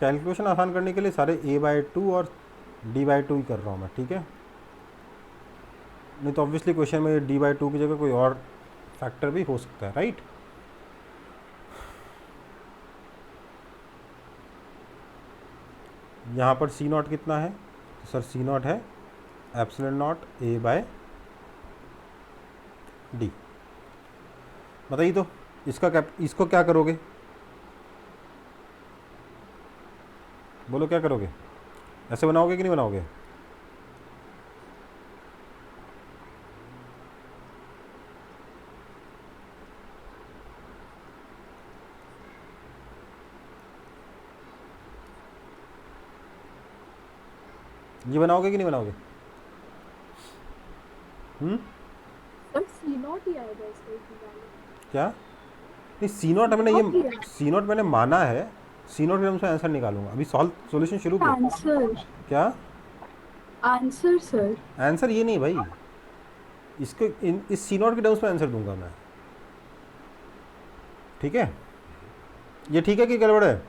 कैलकुलेशन आसान करने के लिए सारे A/2 और D/2 ही कर रहा हूँ मैं, ठीक है। नहीं तो ऑब्वियसली क्वेश्चन में D/2 की जगह कोई और फैक्टर भी हो सकता है, राइट। यहाँ पर सी नॉट कितना है? तो सर सी नॉट है epsilon not A by D. बताइए तो इसको क्या करोगे? बोलो क्या करोगे? ऐसे बनाओगे कि नहीं बनाओगे? ये बनाओगे कि नहीं बनाओगे? सर सी नॉट ही आएगा इसका इक्विवेलेंट। क्या? नहीं, सी नॉट मैंने C0 ही ये सी नॉट मैंने माना है, सी नॉट में आंसर निकालूंगा। अभी सॉल्यूशन शुरू किया। आंसर क्या आंसर सर। आंसर? ये नहीं भाई, इसको इस सी नॉट के टर्म्स में आंसर दूंगा मैं। ठीक है, ये ठीक है कि गड़बड़ है?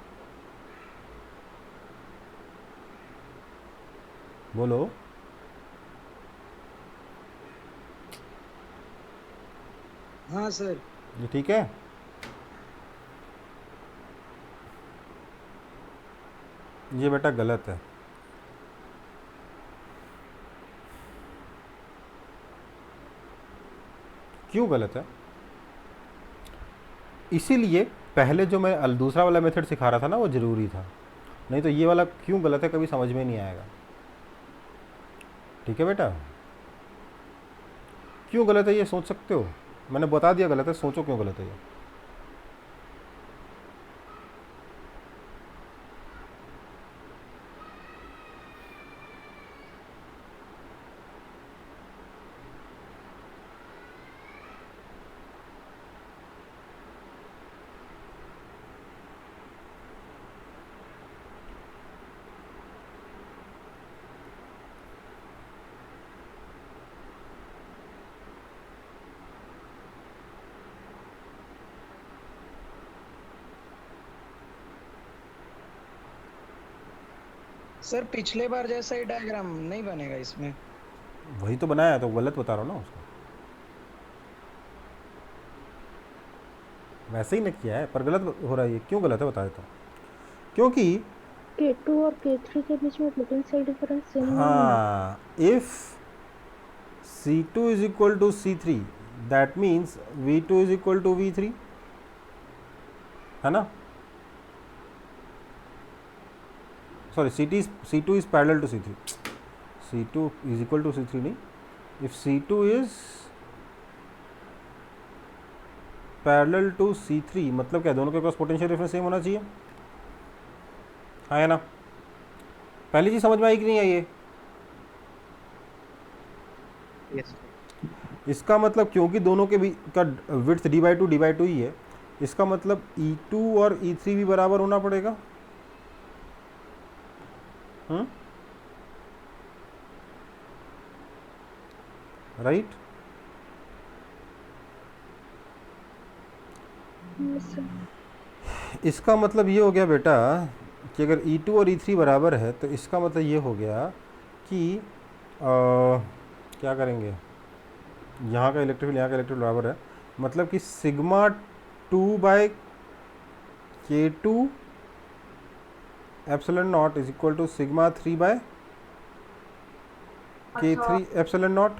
बोलो। हाँ सर। ये ठीक है? ये बेटा गलत है। क्यों गलत है? इसीलिए पहले जो मैं दूसरा वाला मेथड सिखा रहा था ना, वो ज़रूरी था। नहीं तो ये वाला क्यों गलत है कभी समझ में नहीं आएगा। ठीक है बेटा, क्यों गलत है ये सोच सकते हो? मैंने बता दिया गलत है, सोचो क्यों गलत है ये। सर पिछले बार जैसा ही डायग्राम नहीं बनेगा इसमें। वही तो बनाया है, तो गलत बता रहा हूँ ना उसको। वैसे ही न किया है पर गलत हो रहा है। ये क्यों गलत है बता देता हूँ। क्योंकि K2 और K3 के बीच में पोटेंशियल डिफरेंस सेम नहीं है। हाँ, if C2 is equal to C3 that means V2 is equal to V3, है ना? Sorry, C2 is parallel to C3, C2 is equal to C3 नहीं। If C2 is parallel to C3 मतलब क्या? दोनों के पास पोटेंशियल डिफरेंस सेम होना चाहिए, है ना? पहली चीज समझ में आई कि नहीं आई ये? यस। इसका मतलब क्योंकि दोनों के बीच का विड्थ d/2 ही है, इसका मतलब E2 और E3 भी बराबर होना पड़ेगा। राइट? Yes, sir. इसका मतलब ये हो गया बेटा कि अगर E2 और E3 बराबर है तो इसका मतलब ये हो गया कि क्या करेंगे, यहाँ का इलेक्ट्रिक फील्ड यहाँ का इलेक्ट्रिक बराबर है, मतलब कि sigma 2/K2 epsilon not is equal to sigma 3/K3 epsilon not.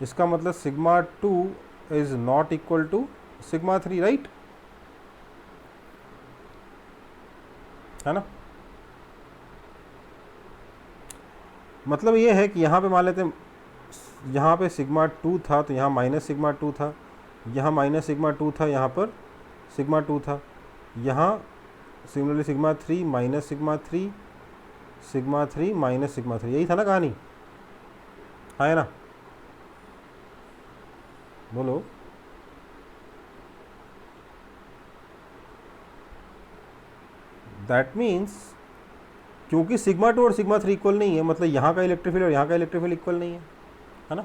इसका मतलब sigma 2 is not equal to sigma 3, right? है ना? मतलब ये है कि यहाँ पे मान लेते हैं, यहाँ पे सिग्मा 2 था तो यहाँ माइनस सिग्मा 2 था, यहाँ माइनस सिग्मा 2 था, यहाँ पर सिग्मा 2 था, यहाँ similarly sigma 3 minus sigma 3, sigma 3 minus sigma 3, यही था ना कहानी, है ना? बोलो। दैट मीन्स क्योंकि सिग्मा 2 और सिग्मा 3 इक्वल नहीं है, मतलब यहाँ का इलेक्ट्रिक फील्ड और यहाँ का इलेक्ट्रिक फील्ड इक्वल नहीं है ना?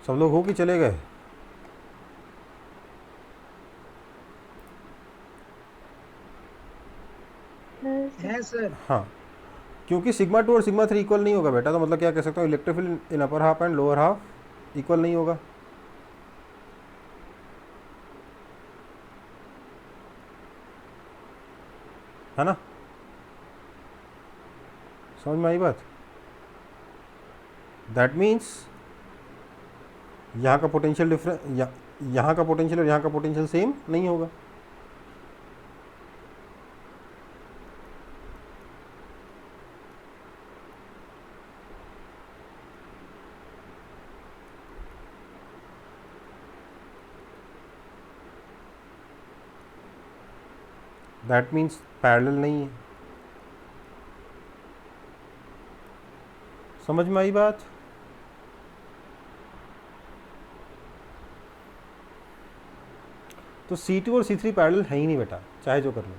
सब लोग हो कि चले गए? है सर। हाँ, क्योंकि सिग्मा 2 और सिग्मा 3 इक्वल नहीं होगा बेटा, तो मतलब क्या कह सकता हूँ, electric field in upper half and lower half equal नहीं होगा। है ना? समझ में आई बात? दैट मीन्स यहाँ का पोटेंशियल डिफरेंस, यहाँ का पोटेंशियल और यहाँ का पोटेंशियल सेम नहीं होगा। दैट मीन्स पैरेलल नहीं है। समझ में आई बात? तो C2 और C3 पैरेलल है ही नहीं बेटा, चाहे जो कर लो।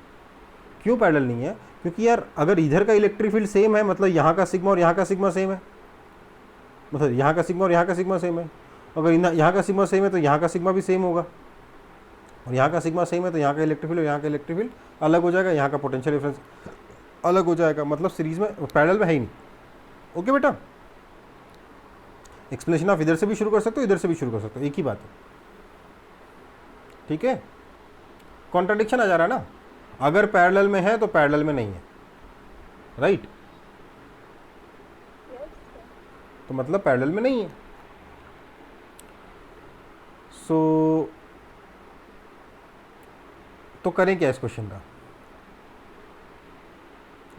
क्यों पैरेलल नहीं है? क्योंकि यार अगर इधर का इलेक्ट्रिक फील्ड सेम है, मतलब यहाँ का सिग्मा और यहाँ का सिग्मा सेम है, मतलब यहाँ का सिग्मा और यहाँ का सिग्मा सेम है। अगर यहाँ का सिग्मा सेम है तो यहाँ का सिग्मा भी सेम होगा, और यहाँ का सिग्मा सेम है तो यहाँ का इलेक्ट्रिक फील्ड और यहाँ का इलेक्ट्रिक फील्ड अलग हो जाएगा, यहाँ का पोटेंशियल डिफरेंस अलग हो जाएगा, मतलब सीरीज में पैरेलल में है ही नहीं। ओके बेटा, एक्सप्लेनेशन आप इधर से भी शुरू कर सकते हो, इधर से भी शुरू कर सकते हो, एक ही बात है। ठीक है, कॉन्ट्राडिक्शन आ जा रहा है ना, अगर पैरेलल में है तो पैरेलल में नहीं है, राइट? तो मतलब पैरेलल में नहीं है। सो तो करें क्या इस क्वेश्चन का?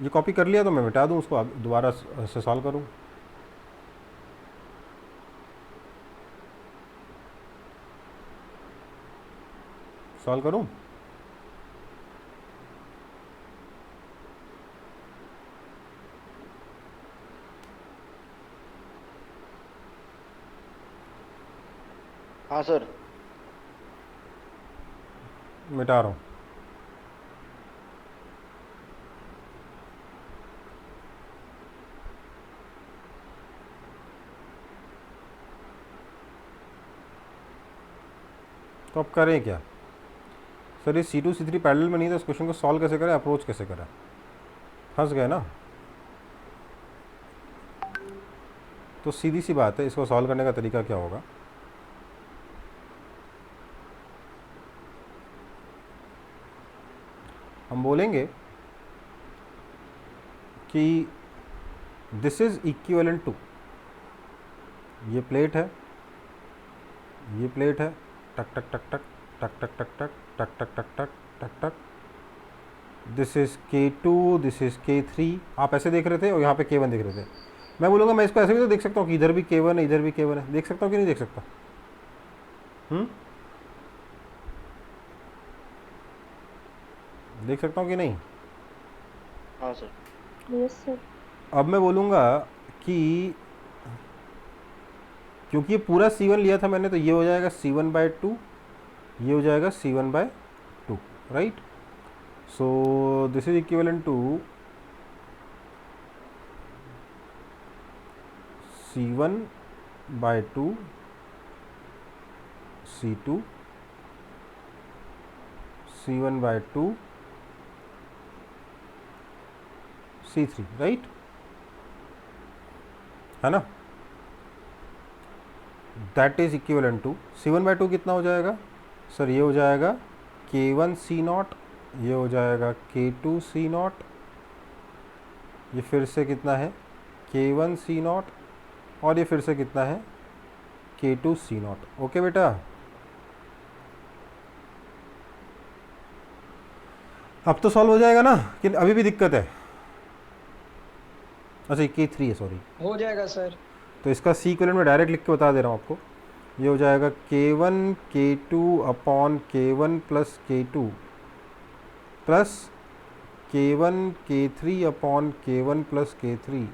ये कॉपी कर लिया तो मैं मिटा दूं, उसको दोबारा से सॉल्व करूं। सॉल्व करूं? हाँ सर। मिटा रहा हूं। तो अब करें क्या? सर ये C2 C3 पैरेलल में नहीं, तो इस क्वेश्चन को सॉल्व कैसे करें, अप्रोच कैसे करें? फंस गए ना? तो सीधी सी बात है, इसको सॉल्व करने का तरीका क्या होगा? हम बोलेंगे कि दिस इज इक्विवेलेंट टू, ये प्लेट है, ये प्लेट है, टक टक टक टक टक टक टक टक टक टक टक टक टक टक, this is K2, this is K3। आप ऐसे देख रहे थे और यहाँ पे K1 देख रहे थे। मैं बोलूँगा मैं इसको ऐसे भी तो देख सकता हूँ कि इधर भी K1 है, इधर भी K1 है। देख सकता हूँ कि नहीं देख सकता? देख सकता हूँ कि नहीं? हाँ सर। Yes sir. अब मैं बोलूँगा कि क्योंकि ये पूरा C1 लिया था मैंने, तो ये हो जाएगा C1/2, ये हो जाएगा C1/2, right? So this is equivalent to C1/2 C2, C1/2 C3, right? है ना? That is equivalent to C1/2 कितना हो जाएगा सर? ये हो जाएगा K1 C0, ये हो जाएगा K2 C0, ये फिर से कितना है K1 C0, और ये फिर से कितना है K2 C0। ओके बेटा, अब तो सॉल्व हो जाएगा ना कि अभी भी दिक्कत है? अच्छा K3 है, सॉरी। हो जाएगा सर। तो इसका C इक्विवेलेंट में डायरेक्ट लिख के बता दे रहा हूँ आपको। ये हो जाएगा K1 K2 upon K1 plus K2 plus K1 K3 upon K1 plus K3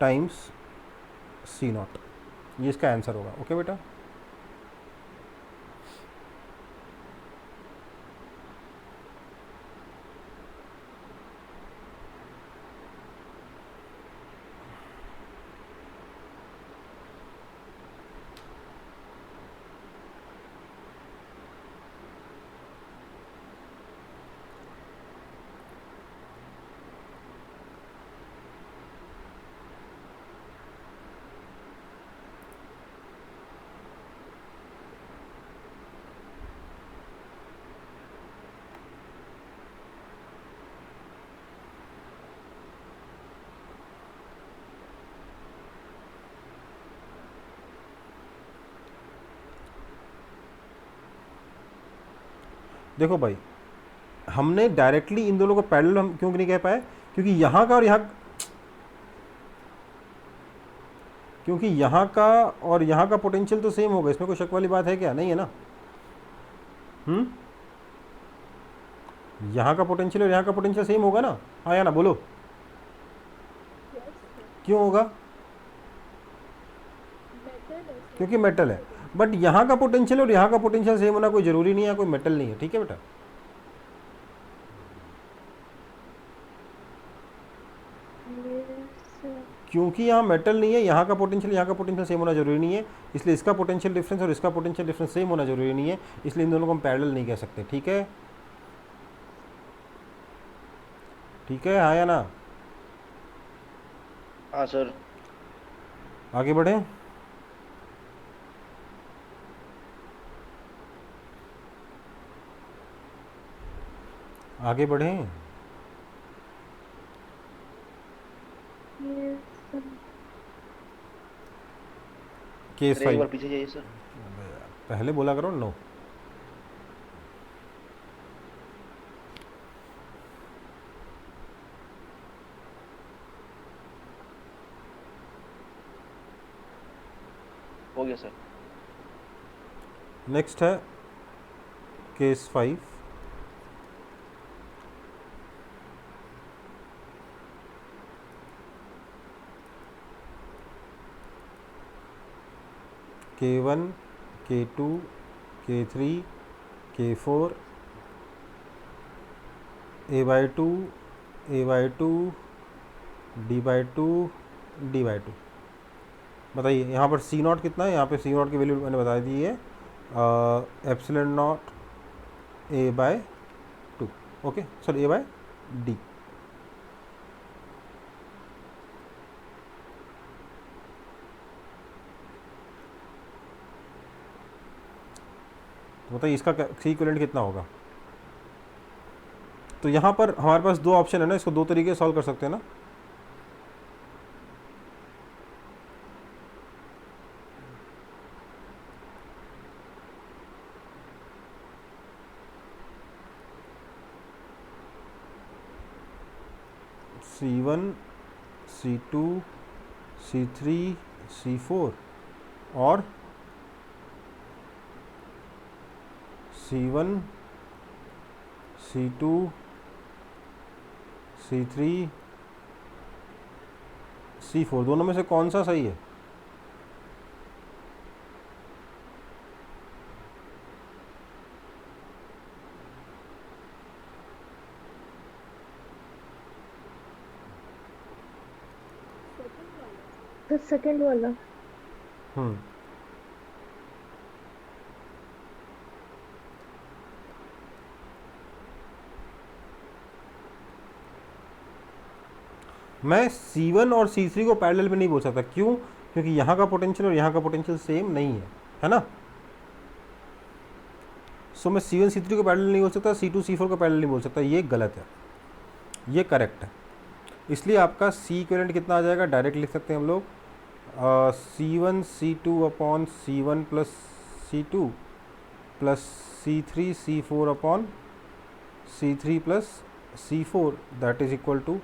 times C0। ये इसका आंसर होगा। ओके बेटा, देखो भाई, हमने डायरेक्टली इन दोनों को पैरेलल हम क्यों नहीं कह पाए, क्योंकि यहाँ का और यहाँ का पोटेंशियल तो सेम होगा, इसमें कोई शक वाली बात है क्या? नहीं है ना। यहाँ का पोटेंशियल और यहाँ का पोटेंशियल सेम होगा ना, हाँ या ना बोलो। Yes, sir. क्यों होगा? Metal है sir. क्योंकि मेटल है। बट यहाँ का पोटेंशियल और यहाँ का पोटेंशियल सेम होना कोई ज़रूरी नहीं है, कोई मेटल नहीं है, ठीक है बेटा। Yes, sir. क्योंकि यहाँ मेटल नहीं है, यहाँ का पोटेंशियल सेम होना जरूरी नहीं है, इसलिए इसका पोटेंशियल डिफरेंस और इसका पोटेंशियल डिफरेंस सेम होना जरूरी नहीं है, इसलिए इन दोनों को हम पैरेलल नहीं कह सकते, ठीक है? ठीक है, हाँ या ना? हाँ सर। आगे बढ़े। आगे बढ़े। Yes, sir. केस सर एक बार 5 पीछे जाइए सर। पहले बोला करो नो। हो गया सर। नेक्स्ट है case 5। K1, K2, K3, K4, A/2, A/2, D/2, D/2। बताइए यहाँ पर C नॉट कितना है? यहाँ पे C नॉट की वैल्यू मैंने बता दी है, epsilon not A/2, okay sorry A/D। तो बताइए इसका C इक्विवेलेंट कितना होगा? तो यहाँ पर हमारे पास दो ऑप्शन है ना, इसको दो तरीके से सॉल्व कर सकते हैं ना। C1, C2, C3, C4 और C1, C2, C3, C4 दोनों में से कौन सा सही है? Second वाला. The second वाला. हम्म मैं C1 और C3 को पैरेलल में नहीं बोल सकता, क्यों? क्योंकि यहाँ का पोटेंशियल और यहाँ का पोटेंशियल सेम नहीं है ना। सो मैं C1 C3 को पैरेलल नहीं बोल सकता, C2 C4 को पैरेलल नहीं बोल सकता, ये गलत है, ये करेक्ट है। इसलिए आपका C इक्विवेलेंट कितना आ जाएगा? डायरेक्ट लिख सकते हैं हम लोग, C1 C2 upon C1 plus C2 plus C3 C4 upon C3 plus C4, that is equal to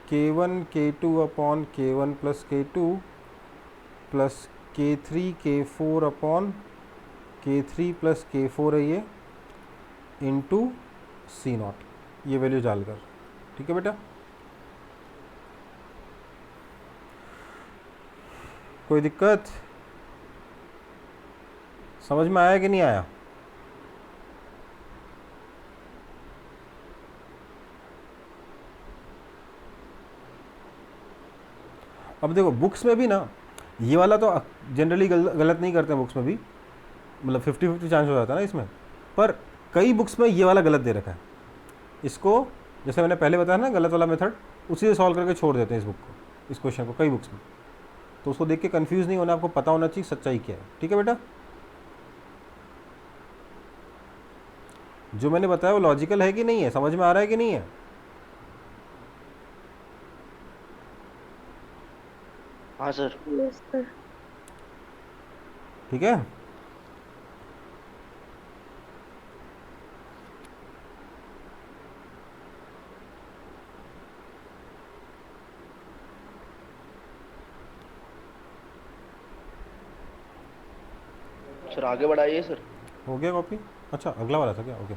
K1 K2 upon K1 plus K2 plus K3 K4 upon K3 plus K4 है ये, into C naught, ये value डालकर, ठीक है बेटा। कोई दिक्कत? समझ में आया कि नहीं आया? अब देखो बुक्स में भी ना, ये वाला तो जनरली गलत नहीं करते हैं बुक्स में भी, मतलब 50-50 चांस हो जाता है ना इसमें, पर कई बुक्स में ये वाला गलत दे रखा है। इसको जैसे मैंने पहले बताया ना गलत वाला मेथड, उसी से सॉल्व करके छोड़ देते हैं इस बुक को, इस क्वेश्चन को कई बुक्स में। तो उसको देख के कंफ्यूज नहीं होना, आपको पता होना चाहिए सच्चाई क्या है, ठीक है बेटा। जो मैंने बताया वो लॉजिकल है कि नहीं है, समझ में आ रहा है कि नहीं है? हाँ सर। Yes, sir. ठीक है। सर आगे बढ़ाइए सर। हो गया कॉपी? अच्छा अगला वाला था क्या? ओके।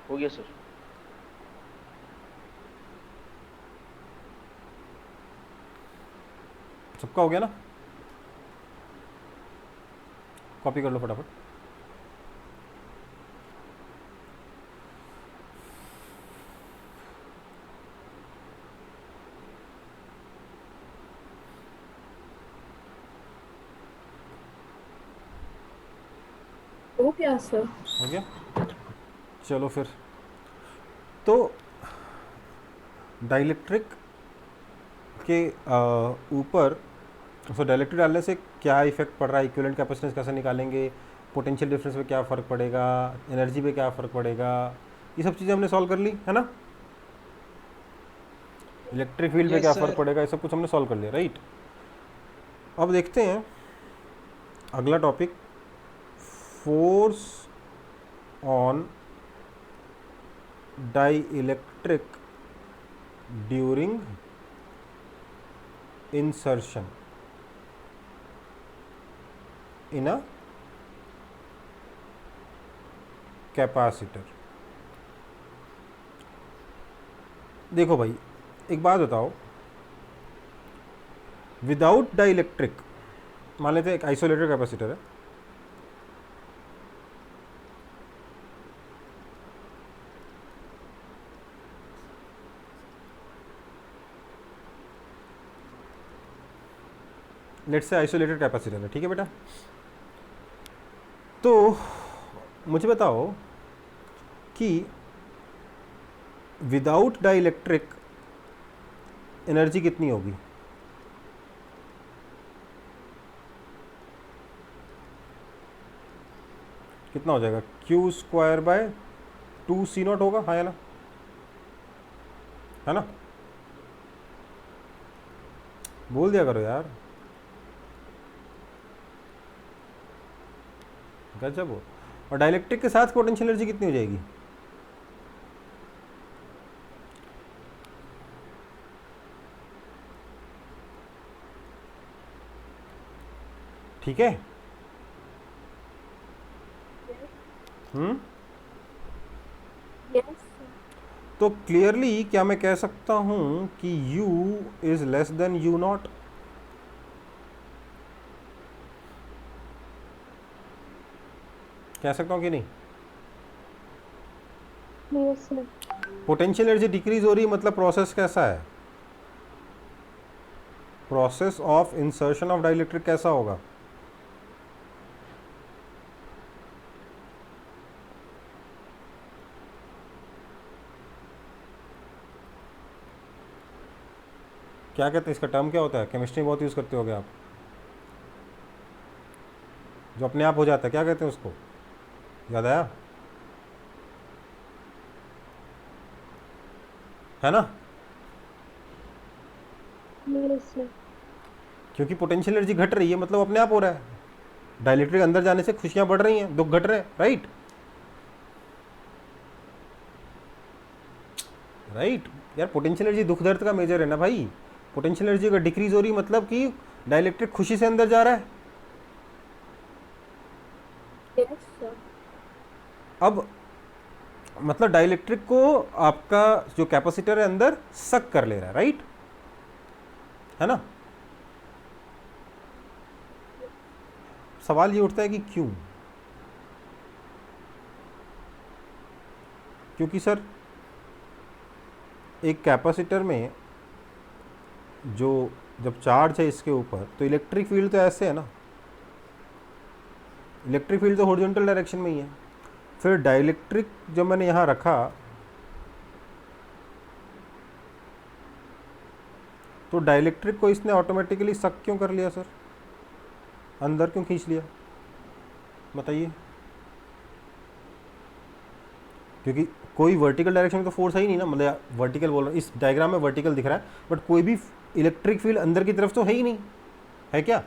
हो गया सर। सबका हो गया ना? कॉपी कर लो फटाफट। हो गया सर। हो गया? चलो फिर। तो डाइलेक्ट्रिक के ऊपर सो डाइलेक्ट्रिक डालने से क्या इफेक्ट पड़ रहा है, इक्विवेलेंट कैपेसिटेंस कैसे निकालेंगे, पोटेंशियल डिफरेंस पे क्या फ़र्क पड़ेगा, एनर्जी पे क्या फ़र्क पड़ेगा, ये सब चीज़ें हमने सॉल्व कर ली है ना। इलेक्ट्रिक फील्ड पे Yes, क्या sir. फ़र्क पड़ेगा, ये सब कुछ हमने सॉल्व कर लिया, राइट। अब देखते हैं अगला topic, force on dielectric during insertion in a capacitor। देखो भाई एक बात बताओ, विदाउट डाइइलेक्ट्रिक, मान लेते हैं एक आइसोलेटेड कैपेसिटर है, लेट्स से आइसोलेटेड कैपेसिटर है, ठीक है बेटा। तो मुझे बताओ कि विदाउट डाइइलेक्ट्रिक एनर्जी कितनी होगी? कितना हो जाएगा? Q²/2C0 होगा, हाँ या ना, है ना? बोल दिया करो यार, गजब हो। और डाइलेक्ट्रिक के साथ पोटेंशियल एनर्जी कितनी हो जाएगी? ठीक है। Yes sir. तो क्लियरली क्या मैं कह सकता हूं कि U is less than U0? कह सकता हूं कि नहीं? Yes, sir. Potential energy decrease हो रही, मतलब प्रोसेस कैसा है? Process of insertion of dielectric कैसा होगा? क्या कहते हैं इसका टर्म, क्या होता है? केमिस्ट्री में बहुत यूज़ करते होगे आप, जो अपने आप हो जाता है, क्या कहते हैं उसको? याद आया? है ना? Yes, sir. क्योंकि पोटेंशियल एनर्जी घट रही है, मतलब अपने आप हो रहा है। डाइलेक्ट्रिक अंदर जाने से खुशियां बढ़ रही हैं, दुख घट रहे हैं, राइट राइट। यार पोटेंशियल एनर्जी दुख दर्द का मेजर है ना भाई। पोटेंशियल एनर्जी अगर डिक्रीज हो रही मतलब कि डाइलेक्ट्रिक खुशी से अंदर जा रहा है। Yes sir. अब मतलब डाइलेक्ट्रिक को आपका जो कैपेसिटर है अंदर सक कर ले रहा है, राइट, है ना। सवाल ये उठता है कि क्यों? क्योंकि सर एक कैपेसिटर में जो जब चार्ज है इसके ऊपर, तो इलेक्ट्रिक फील्ड तो ऐसे है ना, इलेक्ट्रिक फील्ड तो हॉरिजॉन्टल डायरेक्शन में ही है। फिर डाइलेक्ट्रिक जब मैंने यहाँ रखा तो डाइलेक्ट्रिक को इसने ऑटोमेटिकली सक क्यों कर लिया सर, अंदर क्यों खींच लिया, बताइए। क्योंकि कोई वर्टिकल डायरेक्शन में तो फोर्स है ही नहीं ना, मतलब वर्टिकल बोल रहा हूँ, इस डायग्राम में वर्टिकल दिख रहा है, बट कोई भी इलेक्ट्रिक फील्ड अंदर की तरफ तो है ही नहीं, है क्या?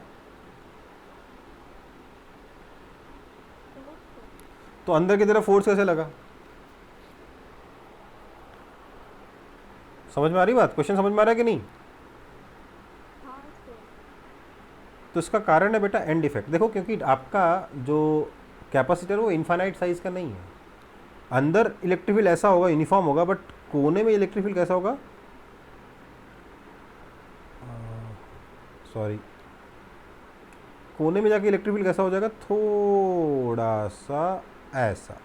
तो अंदर की तरफ फोर्स कैसे लगा? समझ में आ रही बात? क्वेश्चन समझ में आ रहा है कि नहीं? हाँ सर। तो इसका कारण है बेटा एंड इफेक्ट। देखो क्योंकि आपका जो कैपेसिटर वो इन्फाइनाइट साइज का नहीं है, अंदर इलेक्ट्रिक फील्ड ऐसा होगा, यूनिफॉर्म होगा, बट कोने में इलेक्ट्रिक फील्ड कैसा होगा, सॉरी, कोने में जाके इलेक्ट्रिक फील्ड कैसा हो जाएगा, थोड़ा सा ऐसा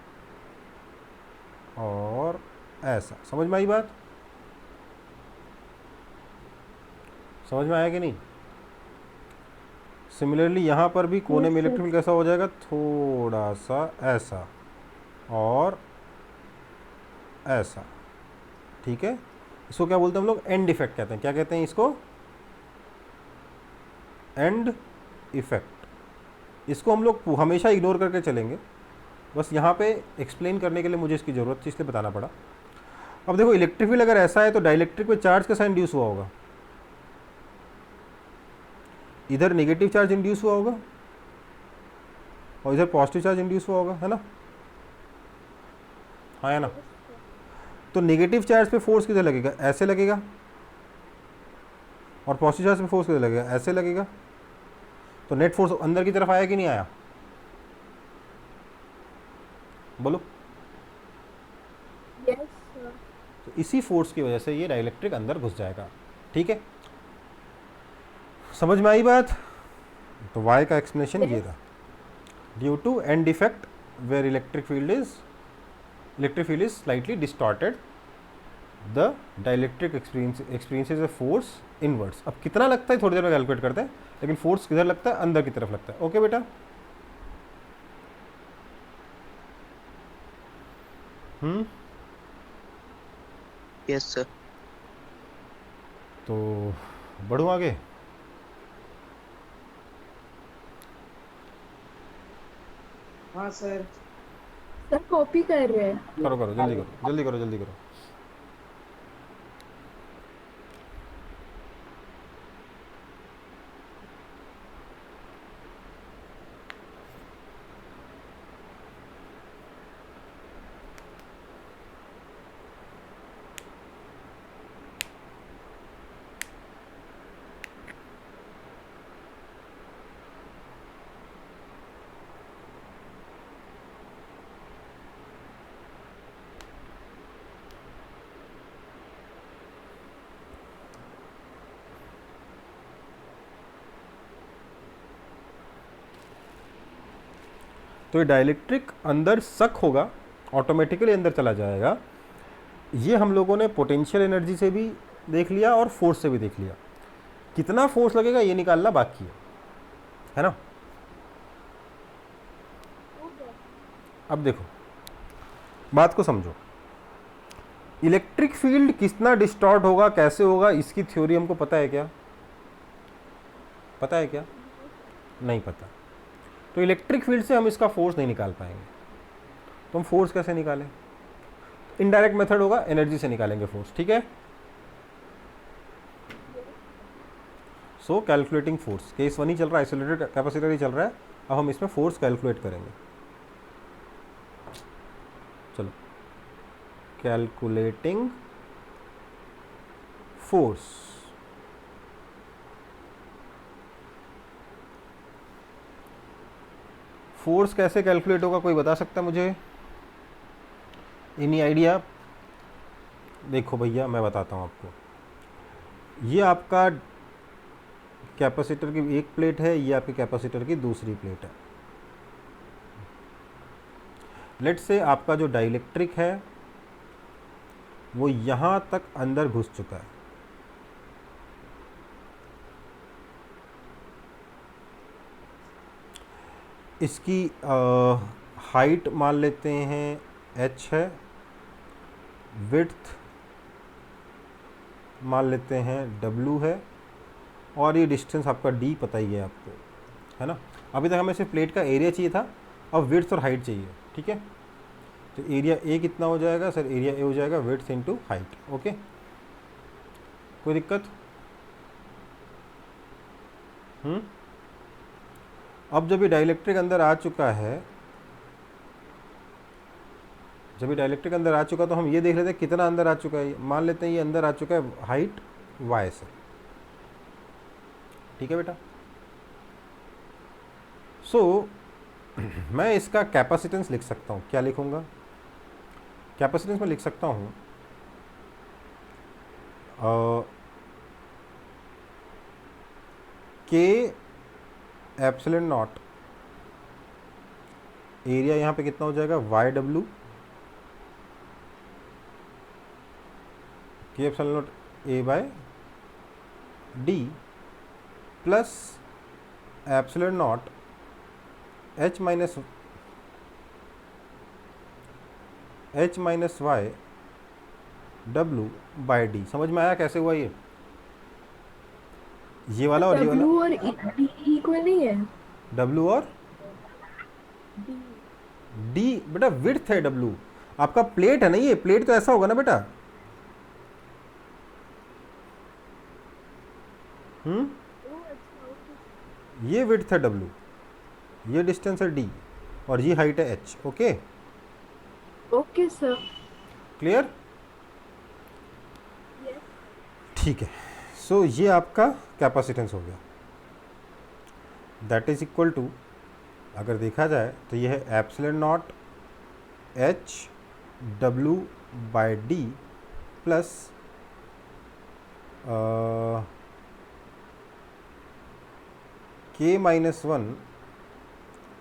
और ऐसा। समझ में आई बात? समझ में आया कि नहीं? सिमिलरली यहाँ पर भी कोने Yes, में sir. इलेक्ट्रिक फील्ड कैसा हो जाएगा, थोड़ा सा ऐसा और ऐसा। ठीक है, इसको क्या बोलते हैं हम लोग? एंड इफेक्ट कहते हैं। क्या कहते हैं इसको? And effect. इसको हम लोग हमेशा इग्नोर करके चलेंगे, बस यहाँ पे एक्सप्लेन करने के लिए मुझे इसकी ज़रूरत थी, इसलिए बताना पड़ा। अब देखो इलेक्ट्रिक फील्ड अगर ऐसा है तो डाइलेक्ट्रिक में चार्ज कैसा इंड्यूस हुआ होगा? इधर नेगेटिव चार्ज इंड्यूस हुआ होगा और इधर पॉजिटिव चार्ज इंड्यूस हुआ होगा, है ना? हाँ, है ना? तो नेगेटिव चार्ज पे फोर्स किधर लगेगा? ऐसे लगेगा। और पॉजिटिव चार्ज पे फोर्स किधर लगेगा? ऐसे लगेगा। तो नेट फोर्स अंदर की तरफ आया कि नहीं आया? बोलो। Yes sir. तो इसी फोर्स की वजह से ये डाइलेक्ट्रिक अंदर घुस जाएगा। ठीक है, समझ में आई बात? तो वाई का एक्सप्लेनेशन ये था, due to end effect where electric field is slightly distorted, the dielectric experiences a force inwards। अब कितना लगता है थोड़ी देर में कैलकुलेट करते हैं, लेकिन फोर्स किधर लगता है? अंदर की तरफ लगता है। ओके बेटा? Yes sir. तो बढ़ूँ आगे? हाँ सर। सर कॉपी कर रहे हैं। करो करो, जल्दी करो, जल्दी करो, जल्दी करो। तो ये डाइलेक्ट्रिक अंदर सक होगा, ऑटोमेटिकली अंदर चला जाएगा। ये हम लोगों ने पोटेंशियल एनर्जी से भी देख लिया और फोर्स से भी देख लिया। कितना फोर्स लगेगा ये निकालना बाकी है ना? अब देखो बात को समझो, इलेक्ट्रिक फील्ड कितना डिस्टॉर्ट होगा, कैसे होगा, इसकी थ्योरी हमको पता है क्या? पता है क्या? नहीं पता। तो इलेक्ट्रिक फील्ड से हम इसका फोर्स नहीं निकाल पाएंगे। तो हम फोर्स कैसे निकालें? इनडायरेक्ट मेथड होगा, एनर्जी से निकालेंगे फोर्स। ठीक है, सो कैलकुलेटिंग फोर्स, केस 1 ही चल रहा है, आइसोलेटेड कैपेसिटर ही चल रहा है। अब हम इसमें फोर्स कैलकुलेट करेंगे। चलो, कैलकुलेटिंग फोर्स। फोर्स कैसे कैलकुलेट होगा, कोई बता सकता है मुझे? Any idea? देखो भैया मैं बताता हूँ आपको। ये आपका कैपेसिटर की एक प्लेट है, ये आपके कैपेसिटर की दूसरी प्लेट है। लेट से आपका जो डाइलेक्ट्रिक है वो यहाँ तक अंदर घुस चुका है। इसकी हाइट मान लेते हैं h है, विड्थ मान लेते हैं w है, और ये डिस्टेंस आपका d पता ही है आपको, है ना? अभी तक हमें सिर्फ प्लेट का एरिया चाहिए था, अब विड्थ और हाइट चाहिए। ठीक है, तो एरिया ए कितना हो जाएगा सर? एरिया ए हो जाएगा विड्थ इनटू हाइट। ओके, कोई दिक्कत? अब जब ये डाइलेक्ट्रिक अंदर आ चुका है, जब ये डाइलेक्ट्रिक अंदर आ चुका तो हम ये देख लेते हैं कितना अंदर आ चुका है। मान लेते हैं ये अंदर आ चुका है हाइट y से, ठीक है बेटा। सो मैं इसका कैपेसिटेंस लिख सकता हूँ। क्या लिखूँगा? कैपेसिटेंस में लिख सकता हूँ के एप्सिलॉन नॉट, एरिया यहाँ पे कितना हो जाएगा वाई डब्ल्यू, के epsilon not A by D plus epsilon naught H minus Y W by D. समझ में आया कैसे हुआ ये वाला और ये वाला? W और D इक्वल नहीं है? W और D बेटा विड्थ है W, आपका प्लेट है ना, ये प्लेट तो ऐसा होगा ना बेटा। ये विड्थ है W, ये डिस्टेंस है D और ये हाइट है H। Okay okay sir. Clear? ठीक है। सो ये आपका कैपेसिटेंस हो गया। दैट इज इक्वल टू, अगर देखा जाए तो ये है epsilon naught H W by D plus K minus one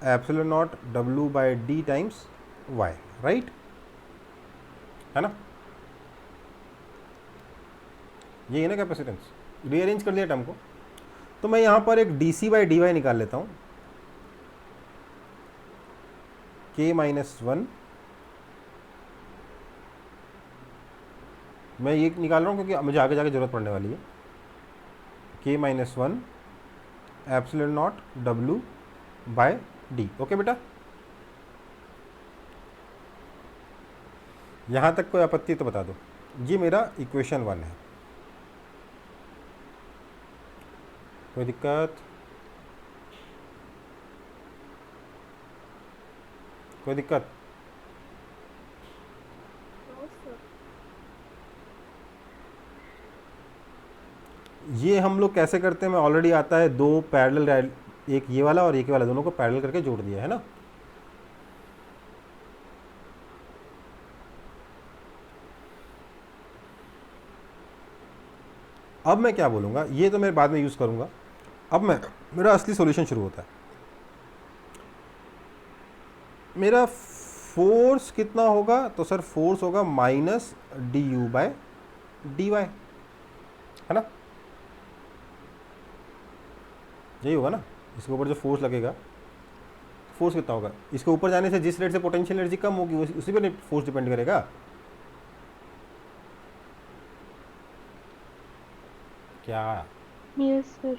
epsilon naught W by D times Y, right है ना? ये है ना कैपेसिटेंस। रीअरेंज कर लिया टर्म को, तो मैं यहाँ पर एक D C by D Y निकाल लेता हूँ। के माइनस वन, मैं ये निकाल रहा हूँ क्योंकि मुझे आगे जाके जरूरत पड़ने वाली है। के minus one epsilon naught W by D. Okay बेटा, यहाँ तक कोई आपत्ति तो बता दो। ये मेरा इक्वेशन 1 है। कोई दिक्कत? कोई दिक्कत? ये हम लोग कैसे करते हैं, मैं ऑलरेडी आता है, दो पैरेलल, एक ये वाला और एक ये वाला, दोनों को पैरेलल करके जोड़ दिया है ना। अब मैं क्या बोलूँगा, ये तो मैं बाद में यूज़ करूँगा। अब मेरा असली सॉल्यूशन शुरू होता है। मेरा फोर्स कितना होगा? तो सर फोर्स होगा minus D U by D Y, है ना? यही होगा ना। इसके ऊपर जो फोर्स लगेगा, फोर्स कितना होगा? इसके ऊपर जाने से जिस रेट से पोटेंशियल एनर्जी कम होगी उसी पर फोर्स डिपेंड करेगा। क्या? Yes, sir.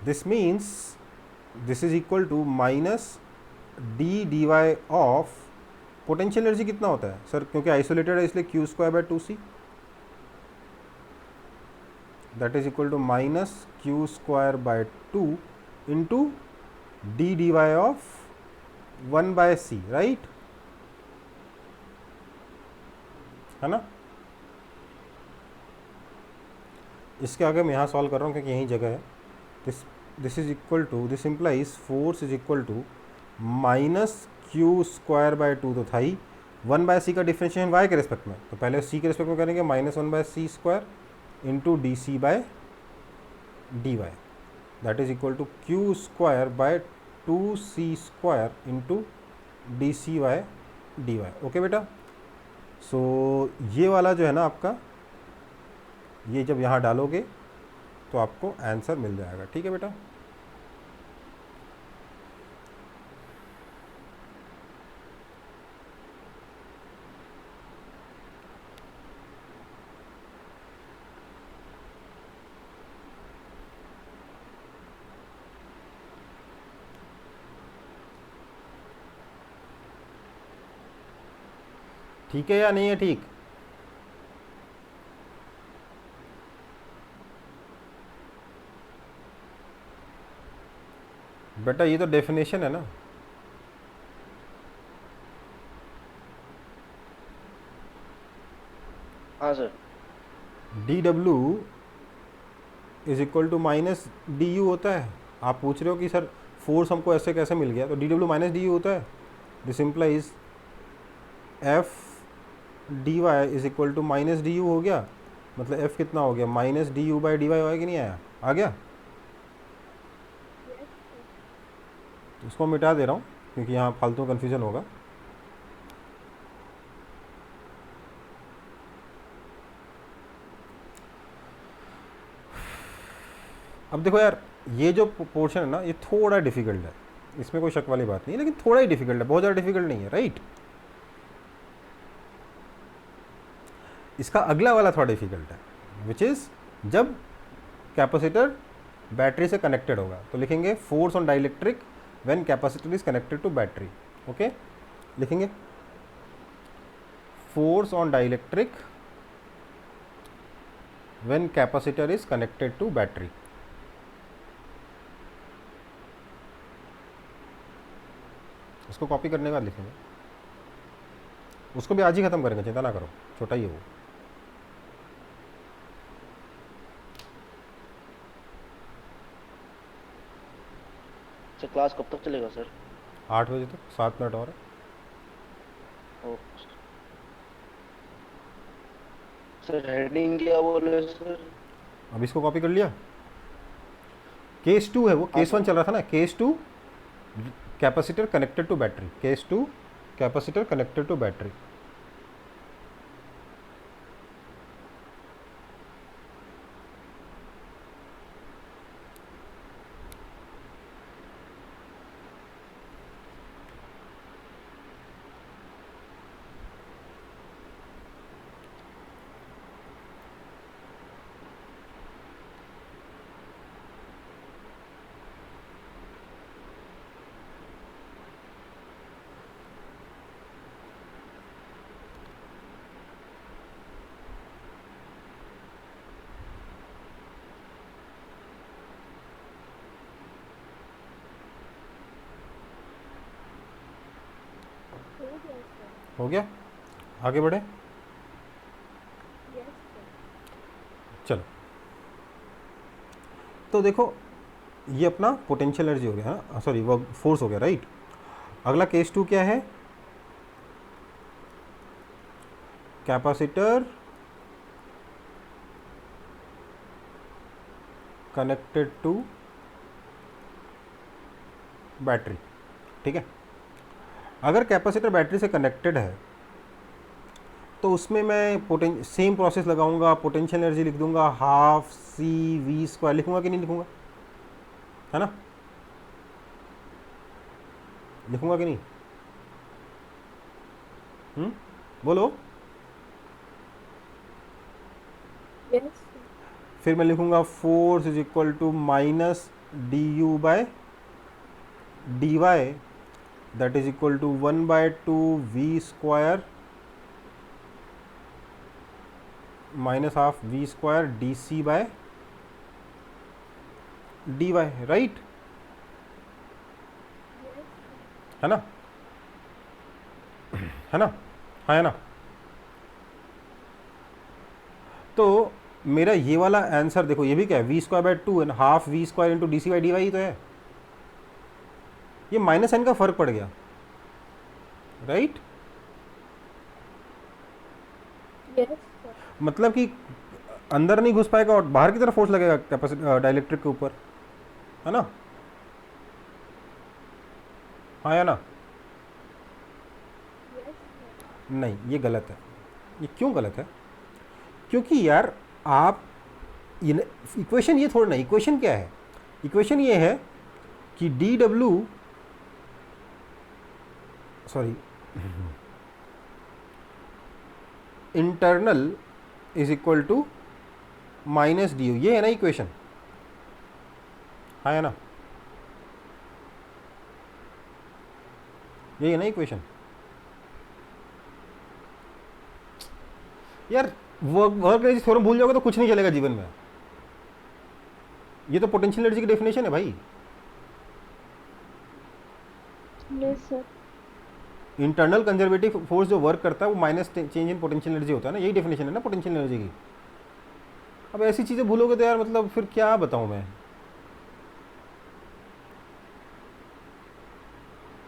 This means this is equal to minus D D Y of potential energy कितना होता है सर? क्योंकि आइसोलेटेड है इसलिए Q square by 2c, that is equal to minus Q square by 2 into D D Y of 1 by C, right है ना? इसके आगे मैं यहाँ सॉल्व कर रहा हूँ क्योंकि यही जगह है। This is equal to, this implies force is equal to minus Q square by 2 तो था ही, 1 बाय सी का डिफरेंशिएशन वाई के रिस्पेक्ट में, तो पहले सी के रिस्पेक्ट में करेंगे minus 1 by C square into D C by D Y, that is equal to Q square by 2c square into D C Y D Y. Okay बेटा, so ये वाला जो है ना आपका, ये जब यहाँ डालोगे तो आपको आंसर मिल जाएगा। ठीक है बेटा, ठीक है या नहीं है? ठीक, बेटा ये तो डेफिनेशन है ना। हाँ sir. D W is equal to minus D U होता है। आप पूछ रहे हो कि सर फोर्स हमको ऐसे कैसे मिल गया, तो D W minus D U होता है। This implies F D Y is equal to minus D U हो गया, मतलब एफ कितना हो गया, minus D U by D Y आया कि नहीं आया, आ गया। तो इसको मिटा दे रहा हूँ क्योंकि यहाँ फालतू कन्फ्यूजन होगा। अब देखो यार, ये जो पोर्शन है ना, ये थोड़ा डिफिकल्ट है, इसमें कोई शक वाली बात नहीं है, लेकिन थोड़ा ही डिफिकल्ट है, बहुत ज़्यादा डिफिकल्ट नहीं है, राइट। इसका अगला वाला थोड़ा डिफिकल्ट है, विच इज़ जब कैपेसिटर बैटरी से कनेक्टेड होगा, तो लिखेंगे force on dielectric when capacitor is connected to battery. Okay, लिखेंगे force on dielectric when capacitor is connected to battery. इसको कॉपी करने के बाद लिखेंगे, उसको भी आज ही खत्म करेंगे, चिंता ना करो, छोटा ही है वो। सर क्लास कब तक चलेगा सर? 8 बजे तक, 7 मिनट और है। Okay sir. हेडिंग क्या बोले सर? अब इसको कॉपी कर लिया। केस 2 है वो, केस 1 चल रहा था ना, case 2 capacitor connected to battery, case 2 capacitor connected to battery. हो गया, आगे बढ़े। चलो, तो देखो ये अपना पोटेंशियल एनर्जी हो गया है ना, सॉरी वो फोर्स हो गया, राइट। अगला केस 2 क्या है, कैपेसिटर कनेक्टेड टू बैटरी। ठीक है, अगर कैपेसिटर बैटरी से कनेक्टेड है तो उसमें मैं सेम प्रोसेस लगाऊंगा, पोटेंशियल एनर्जी लिख दूंगा हाफ सी वी स्क्वायर, लिखूंगा कि नहीं लिखूंगा, है ना, लिखूंगा कि नहीं, बोलो। यस फिर मैं लिखूंगा force is equal to minus D U by D Y, that is equal to 1/2 V square minus half V square D C by D Y, right, है ना, है ना, हाँ है ना। तो मेरा ये वाला आंसर देखो, ये भी क्या है, V square by 2 and half V square into D C by D Y तो है, ये माइनस साइन का फर्क पड़ गया, राइट। यस मतलब कि अंदर नहीं घुस पाएगा और बाहर की तरफ फोर्स लगेगा कैपेसिटर डाइलेक्ट्रिक के ऊपर, है ना, हाँ या ना। नहीं, ये गलत है। ये क्यों गलत है, क्योंकि यार आप इक्वेशन ये थोड़ा ना, इक्वेशन क्या है, इक्वेशन ये है कि D W sorry internal is equal to minus D U, ये है ना इक्वेशन, हाँ है ना, ये है ना इक्वेशन। यार वर्क एनर्जी थ्योरम भूल जाओगे तो कुछ नहीं चलेगा जीवन में। ये तो पोटेंशियल एनर्जी की डेफिनेशन है भाई। Yes sir. Internal conservative force जो वर्क करता है वो minus change in potential energy होता है ना, यही डेफिनेशन है ना पोटेंशियल एनर्जी की। अब ऐसी चीज़ें भूलोगे तो यार मतलब फिर क्या बताऊँ मैं।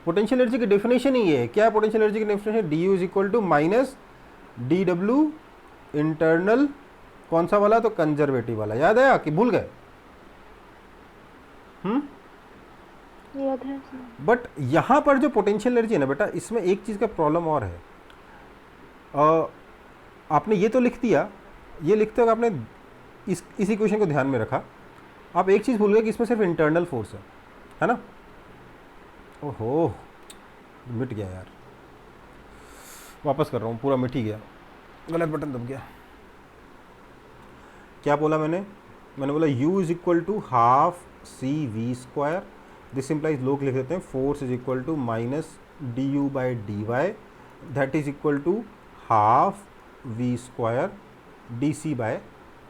पोटेंशियल एनर्जी की डेफिनेशन ही ये है। क्या है पोटेंशियल एनर्जी की definition? D U is equal to minus D W internal, कौन सा वाला? तो कंजर्वेटिव वाला। याद है कि भूल गए? याद है सर। बट यहाँ पर जो पोटेंशियल एनर्जी है ना बेटा, इसमें एक चीज़ का प्रॉब्लम और है। आपने ये तो लिख दिया, ये लिखते हुए आपने इस इक्वेशन को ध्यान में रखा, आप एक चीज़ भूल गए कि इसमें सिर्फ इंटरनल फोर्स है ना। ओहो, मिट गया यार, वापस कर रहा हूँ, पूरा मिट ही गया, गलत बटन दब गया। क्या बोला मैंने बोला u is equal to half C V square. This implies, लोग लिख देते हैं force is equal to minus D U by D Y, that is equal to half V square D C by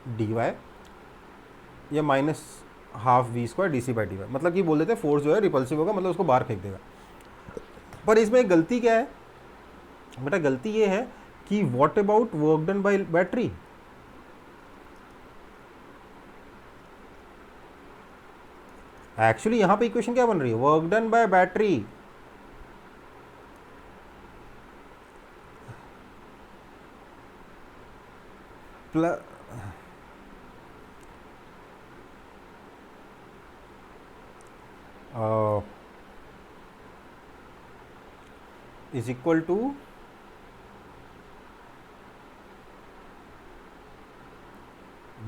D Y, या minus half V square D C by D Y. मतलब कि बोल देते हैं force जो है repulsive होगा, मतलब उसको बाहर फेंक देगा। पर इसमें एक गलती क्या है बेटा? गलती ये है कि what about work done by battery? Actually यहां पे इक्वेशन क्या बन रही है? Work done by battery plus is equal to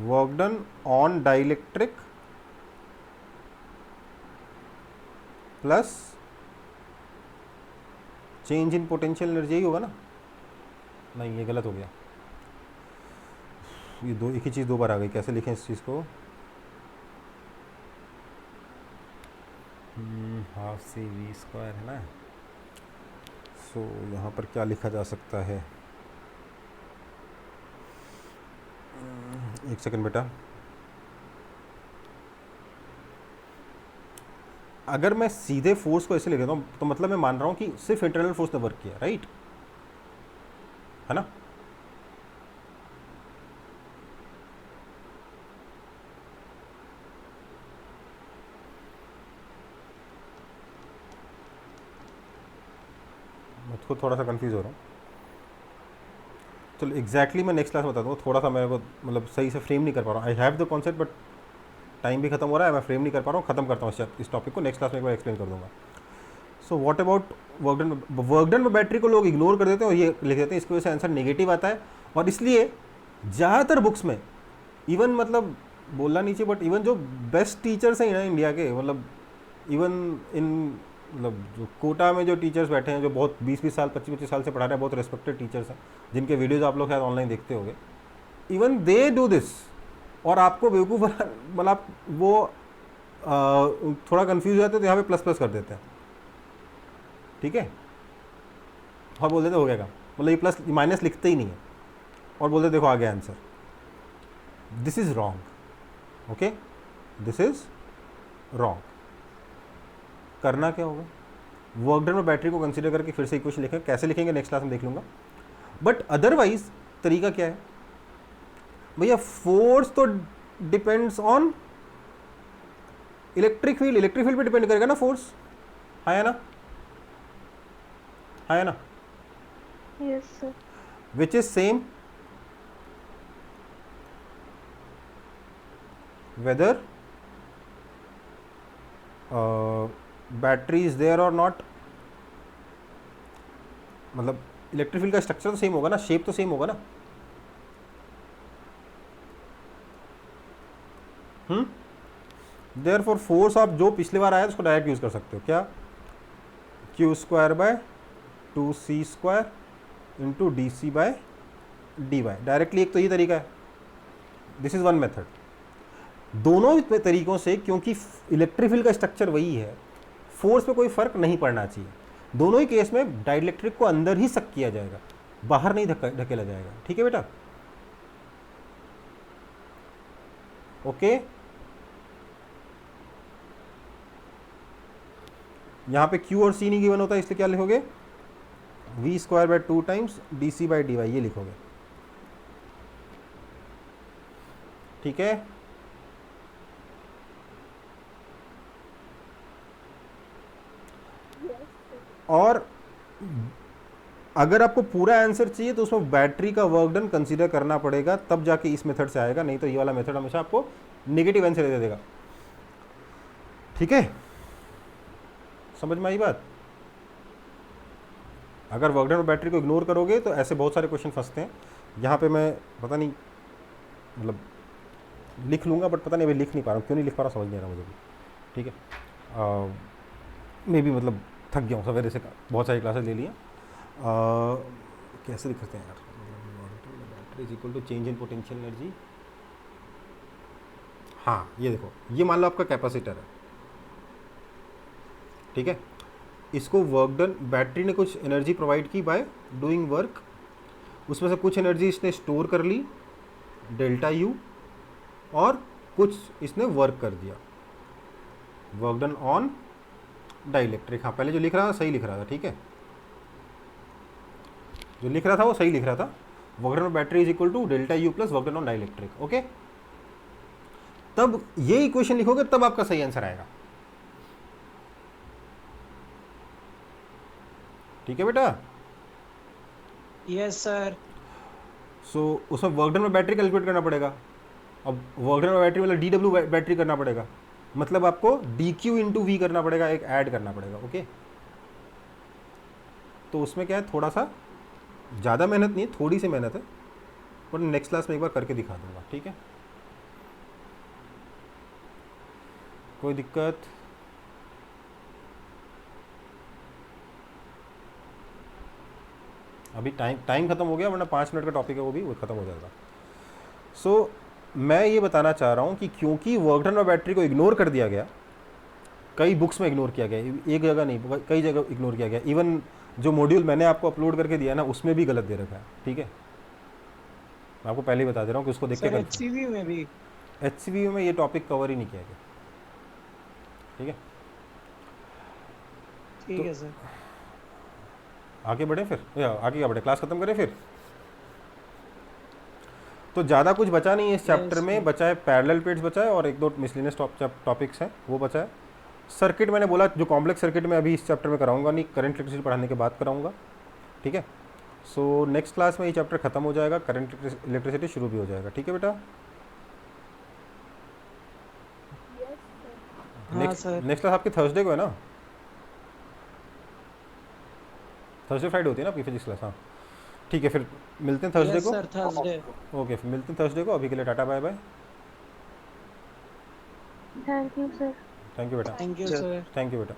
work done on dielectric plus change in potential energy ही होगा ना? नहीं, ये गलत हो गया। ये दो एक ही चीज़ दो बार आ गई। कैसे लिखें इस चीज़ को? हाफ सी वी स्क्वायर है ना। सो यहाँ पर क्या लिखा जा सकता है? एक सेकंड बेटा, अगर मैं सीधे फोर्स को ऐसे लिख देता हूँ तो मतलब मैं मान रहा हूँ कि सिर्फ इंटरनल फोर्स ने वर्क किया, राइट? है ना? मैं खुद थोड़ा सा कंफ्यूज हो रहा हूँ। चलो एग्जैक्टली मैं नेक्स्ट क्लास में बता दूँगा। थोड़ा सा मेरे को मतलब सही से फ्रेम नहीं कर पा रहा हूँ। I have the concept but time भी खत्म हो रहा है, मैं फ्रेम नहीं कर पा रहा हूँ। खत्म करता हूँ इस टॉपिक को, नेक्स्ट क्लास में एक बार एक्सप्लेन कर दूंगा। So what about work done में बैटरी को लोग इग्नोर कर देते हैं और ये लिख देते हैं, इसकी वजह से आंसर नेगेटिव आता है। और इसलिए ज़्यादातर बुक्स में इवन मतलब बोलना नहीं चाहिए बट इवन जो बेस्ट टीचर्स हैं ना इंडिया के, मतलब इवन इन मतलब जो कोटा में जो टीचर्स बैठे हैं, जो बहुत 20-20 साल 25-25 साल से पढ़ा रहे हैं, बहुत रेस्पेक्टेड टीचर्स हैं जिनके वीडियोज़ आप लोग शायद ऑनलाइन देखते होंगे, इवन दे डू दिस। और आपको बेवकूफ़ मतलब आप वो थोड़ा कंफ्यूज हो जाते हैं तो यहाँ पे प्लस प्लस कर देते हैं, ठीक है? और बोल देते हो गया काम, मतलब ये प्लस माइनस लिखते ही नहीं है और बोलते देखो आ गया answer. This is wrong, okay, this is wrong. करना क्या होगा? वर्क डन में बैटरी को कंसीडर करके फिर से इक्वेशन लिखें। कैसे लिखेंगे नेक्स्ट क्लास में देख लूँगा। बट अदरवाइज तरीका क्या है भैया? फोर्स तो depends on electric field. Electric field पे डिपेंड करेगा ना फोर्स, है ना? है ना? Yes sir. Which is same whether battery is there और नॉट। मतलब इलेक्ट्रिक फील्ड का स्ट्रक्चर तो सेम होगा ना, शेप तो सेम होगा ना। देयरफॉर फोर्स आप जो पिछली बार आया उसको डायरेक्ट यूज कर सकते हो। क्या? Q square by 2c square into D C by D Y. Directly एक तो ये तरीका है, दिस इज वन मेथड। दोनों तरीकों से, क्योंकि इलेक्ट्रिक फील्ड का स्ट्रक्चर वही है, फोर्स पे कोई फर्क नहीं पड़ना चाहिए। दोनों ही केस में डाइलेक्ट्रिक को अंदर ही सक किया जाएगा, बाहर नहीं ढकेला जाएगा, ठीक है बेटा? ओके। यहाँ पे Q और C नहीं गिवन होता, इसलिए क्या लिखोगे? V square by 2 times D C by D Y, ये लिखोगे, ठीक है। और अगर आपको पूरा आंसर चाहिए तो उसमें बैटरी का वर्क डन कंसीडर करना पड़ेगा, तब जाके इस मेथड से आएगा, नहीं तो ये वाला मेथड हमेशा आपको नेगेटिव आंसर दे देगा, ठीक है। समझ में आई बात? अगर वर्क डन और बैटरी को इग्नोर करोगे तो ऐसे बहुत सारे क्वेश्चन फंसते हैं। यहाँ पे मैं पता नहीं, मतलब लिख लूँगा बट पता नहीं अभी लिख नहीं पा रहा हूँ, क्यों नहीं लिख पा रहा समझ नहीं आ रहा मुझे भी, ठीक है। मे भी मतलब थक गया हूँ सवेरे से, बहुत सारी क्लासेस ले ली हैं। कैसे लिख सकते हैं यार, battery is equal to change in potential energy. हाँ ये देखो, ये मान लो आपका कैपेसिटर है, ठीक है। इसको वर्क डन, बैटरी ने कुछ एनर्जी प्रोवाइड की बाय डूइंग वर्क, उसमें से कुछ एनर्जी इसने स्टोर कर ली डेल्टा यू, और कुछ इसने वर्क कर दिया, वर्क डन ऑन डाइलेक्ट्रिक। हाँ पहले जो लिख रहा था सही लिख रहा था, ठीक है, जो लिख रहा था वो सही लिख रहा था, work done on battery is equal to delta U plus work done on dielectric, okay. तब ये इक्वेशन लिखोगे तब आपका सही आंसर आएगा, ठीक है बेटा। Yes sir. सो उसमें वर्क डन में बैटरी कैलकुलेट करना पड़ेगा। अब वर्क डन में बैटरी मतलब डी डब्ल्यू बैटरी करना पड़ेगा, मतलब आपको डी क्यू इंटू वी करना पड़ेगा, एक ऐड करना पड़ेगा, ओके। तो उसमें क्या है, थोड़ा सा ज़्यादा मेहनत नहीं है, थोड़ी सी मेहनत है, पर नेक्स्ट क्लास में एक बार करके दिखा दूंगा, ठीक है। कोई दिक्कत? अभी टाइम ख़त्म हो गया, वरना 5 मिनट का टॉपिक है, वो ख़त्म हो जाएगा। सो मैं ये बताना चाह रहा हूँ कि क्योंकि वर्क डन और बैटरी को इग्नोर कर दिया गया, कई बुक्स में इग्नोर किया गया, एक जगह नहीं कई जगह इग्नोर किया गया, इवन जो मॉड्यूल मैंने आपको अपलोड करके दिया ना उसमें भी गलत दे रखा है, ठीक है। मैं आपको पहले ही बता दे रहा हूँ कि उसको देख के HCV में भी, HCV में ये टॉपिक कवर ही नहीं किया गया, ठीक है। ठीक है सर। आगे बढ़े फिर, या आगे क्या बढ़े, क्लास खत्म करें फिर। तो ज़्यादा कुछ बचा नहीं है इस चैप्टर में, बचा है पैरेलल प्लेट्स बचा है और एक दो मिसलेनियस टॉपिक्स हैं वो बचा है। सर्किट मैंने बोला जो कॉम्प्लेक्स सर्किट में अभी इस चैप्टर में कराऊंगा नहीं, करंट इलेक्ट्रिसिटी पढ़ाने के बाद कराऊंगा, ठीक है। सो नेक्स्ट क्लास में ये चैप्टर खत्म हो जाएगा, करंट इलेक्ट्रिसिटी शुरू भी हो जाएगा, ठीक है बेटा। नेक्स्ट क्लास आपकी थर्सडे को है ना, थर्सडे फ्राइडे होती है ना आपकी फिजिक्स क्लास, हाँ ठीक है। फिर मिलते हैं थर्सडे को, सर थर्सडे। ओके फिर मिलते हैं थर्सडे को। अभी के लिए tata bye bye. Thank you sir. Thank you बेटा, thank you sir. Thank you बेटा।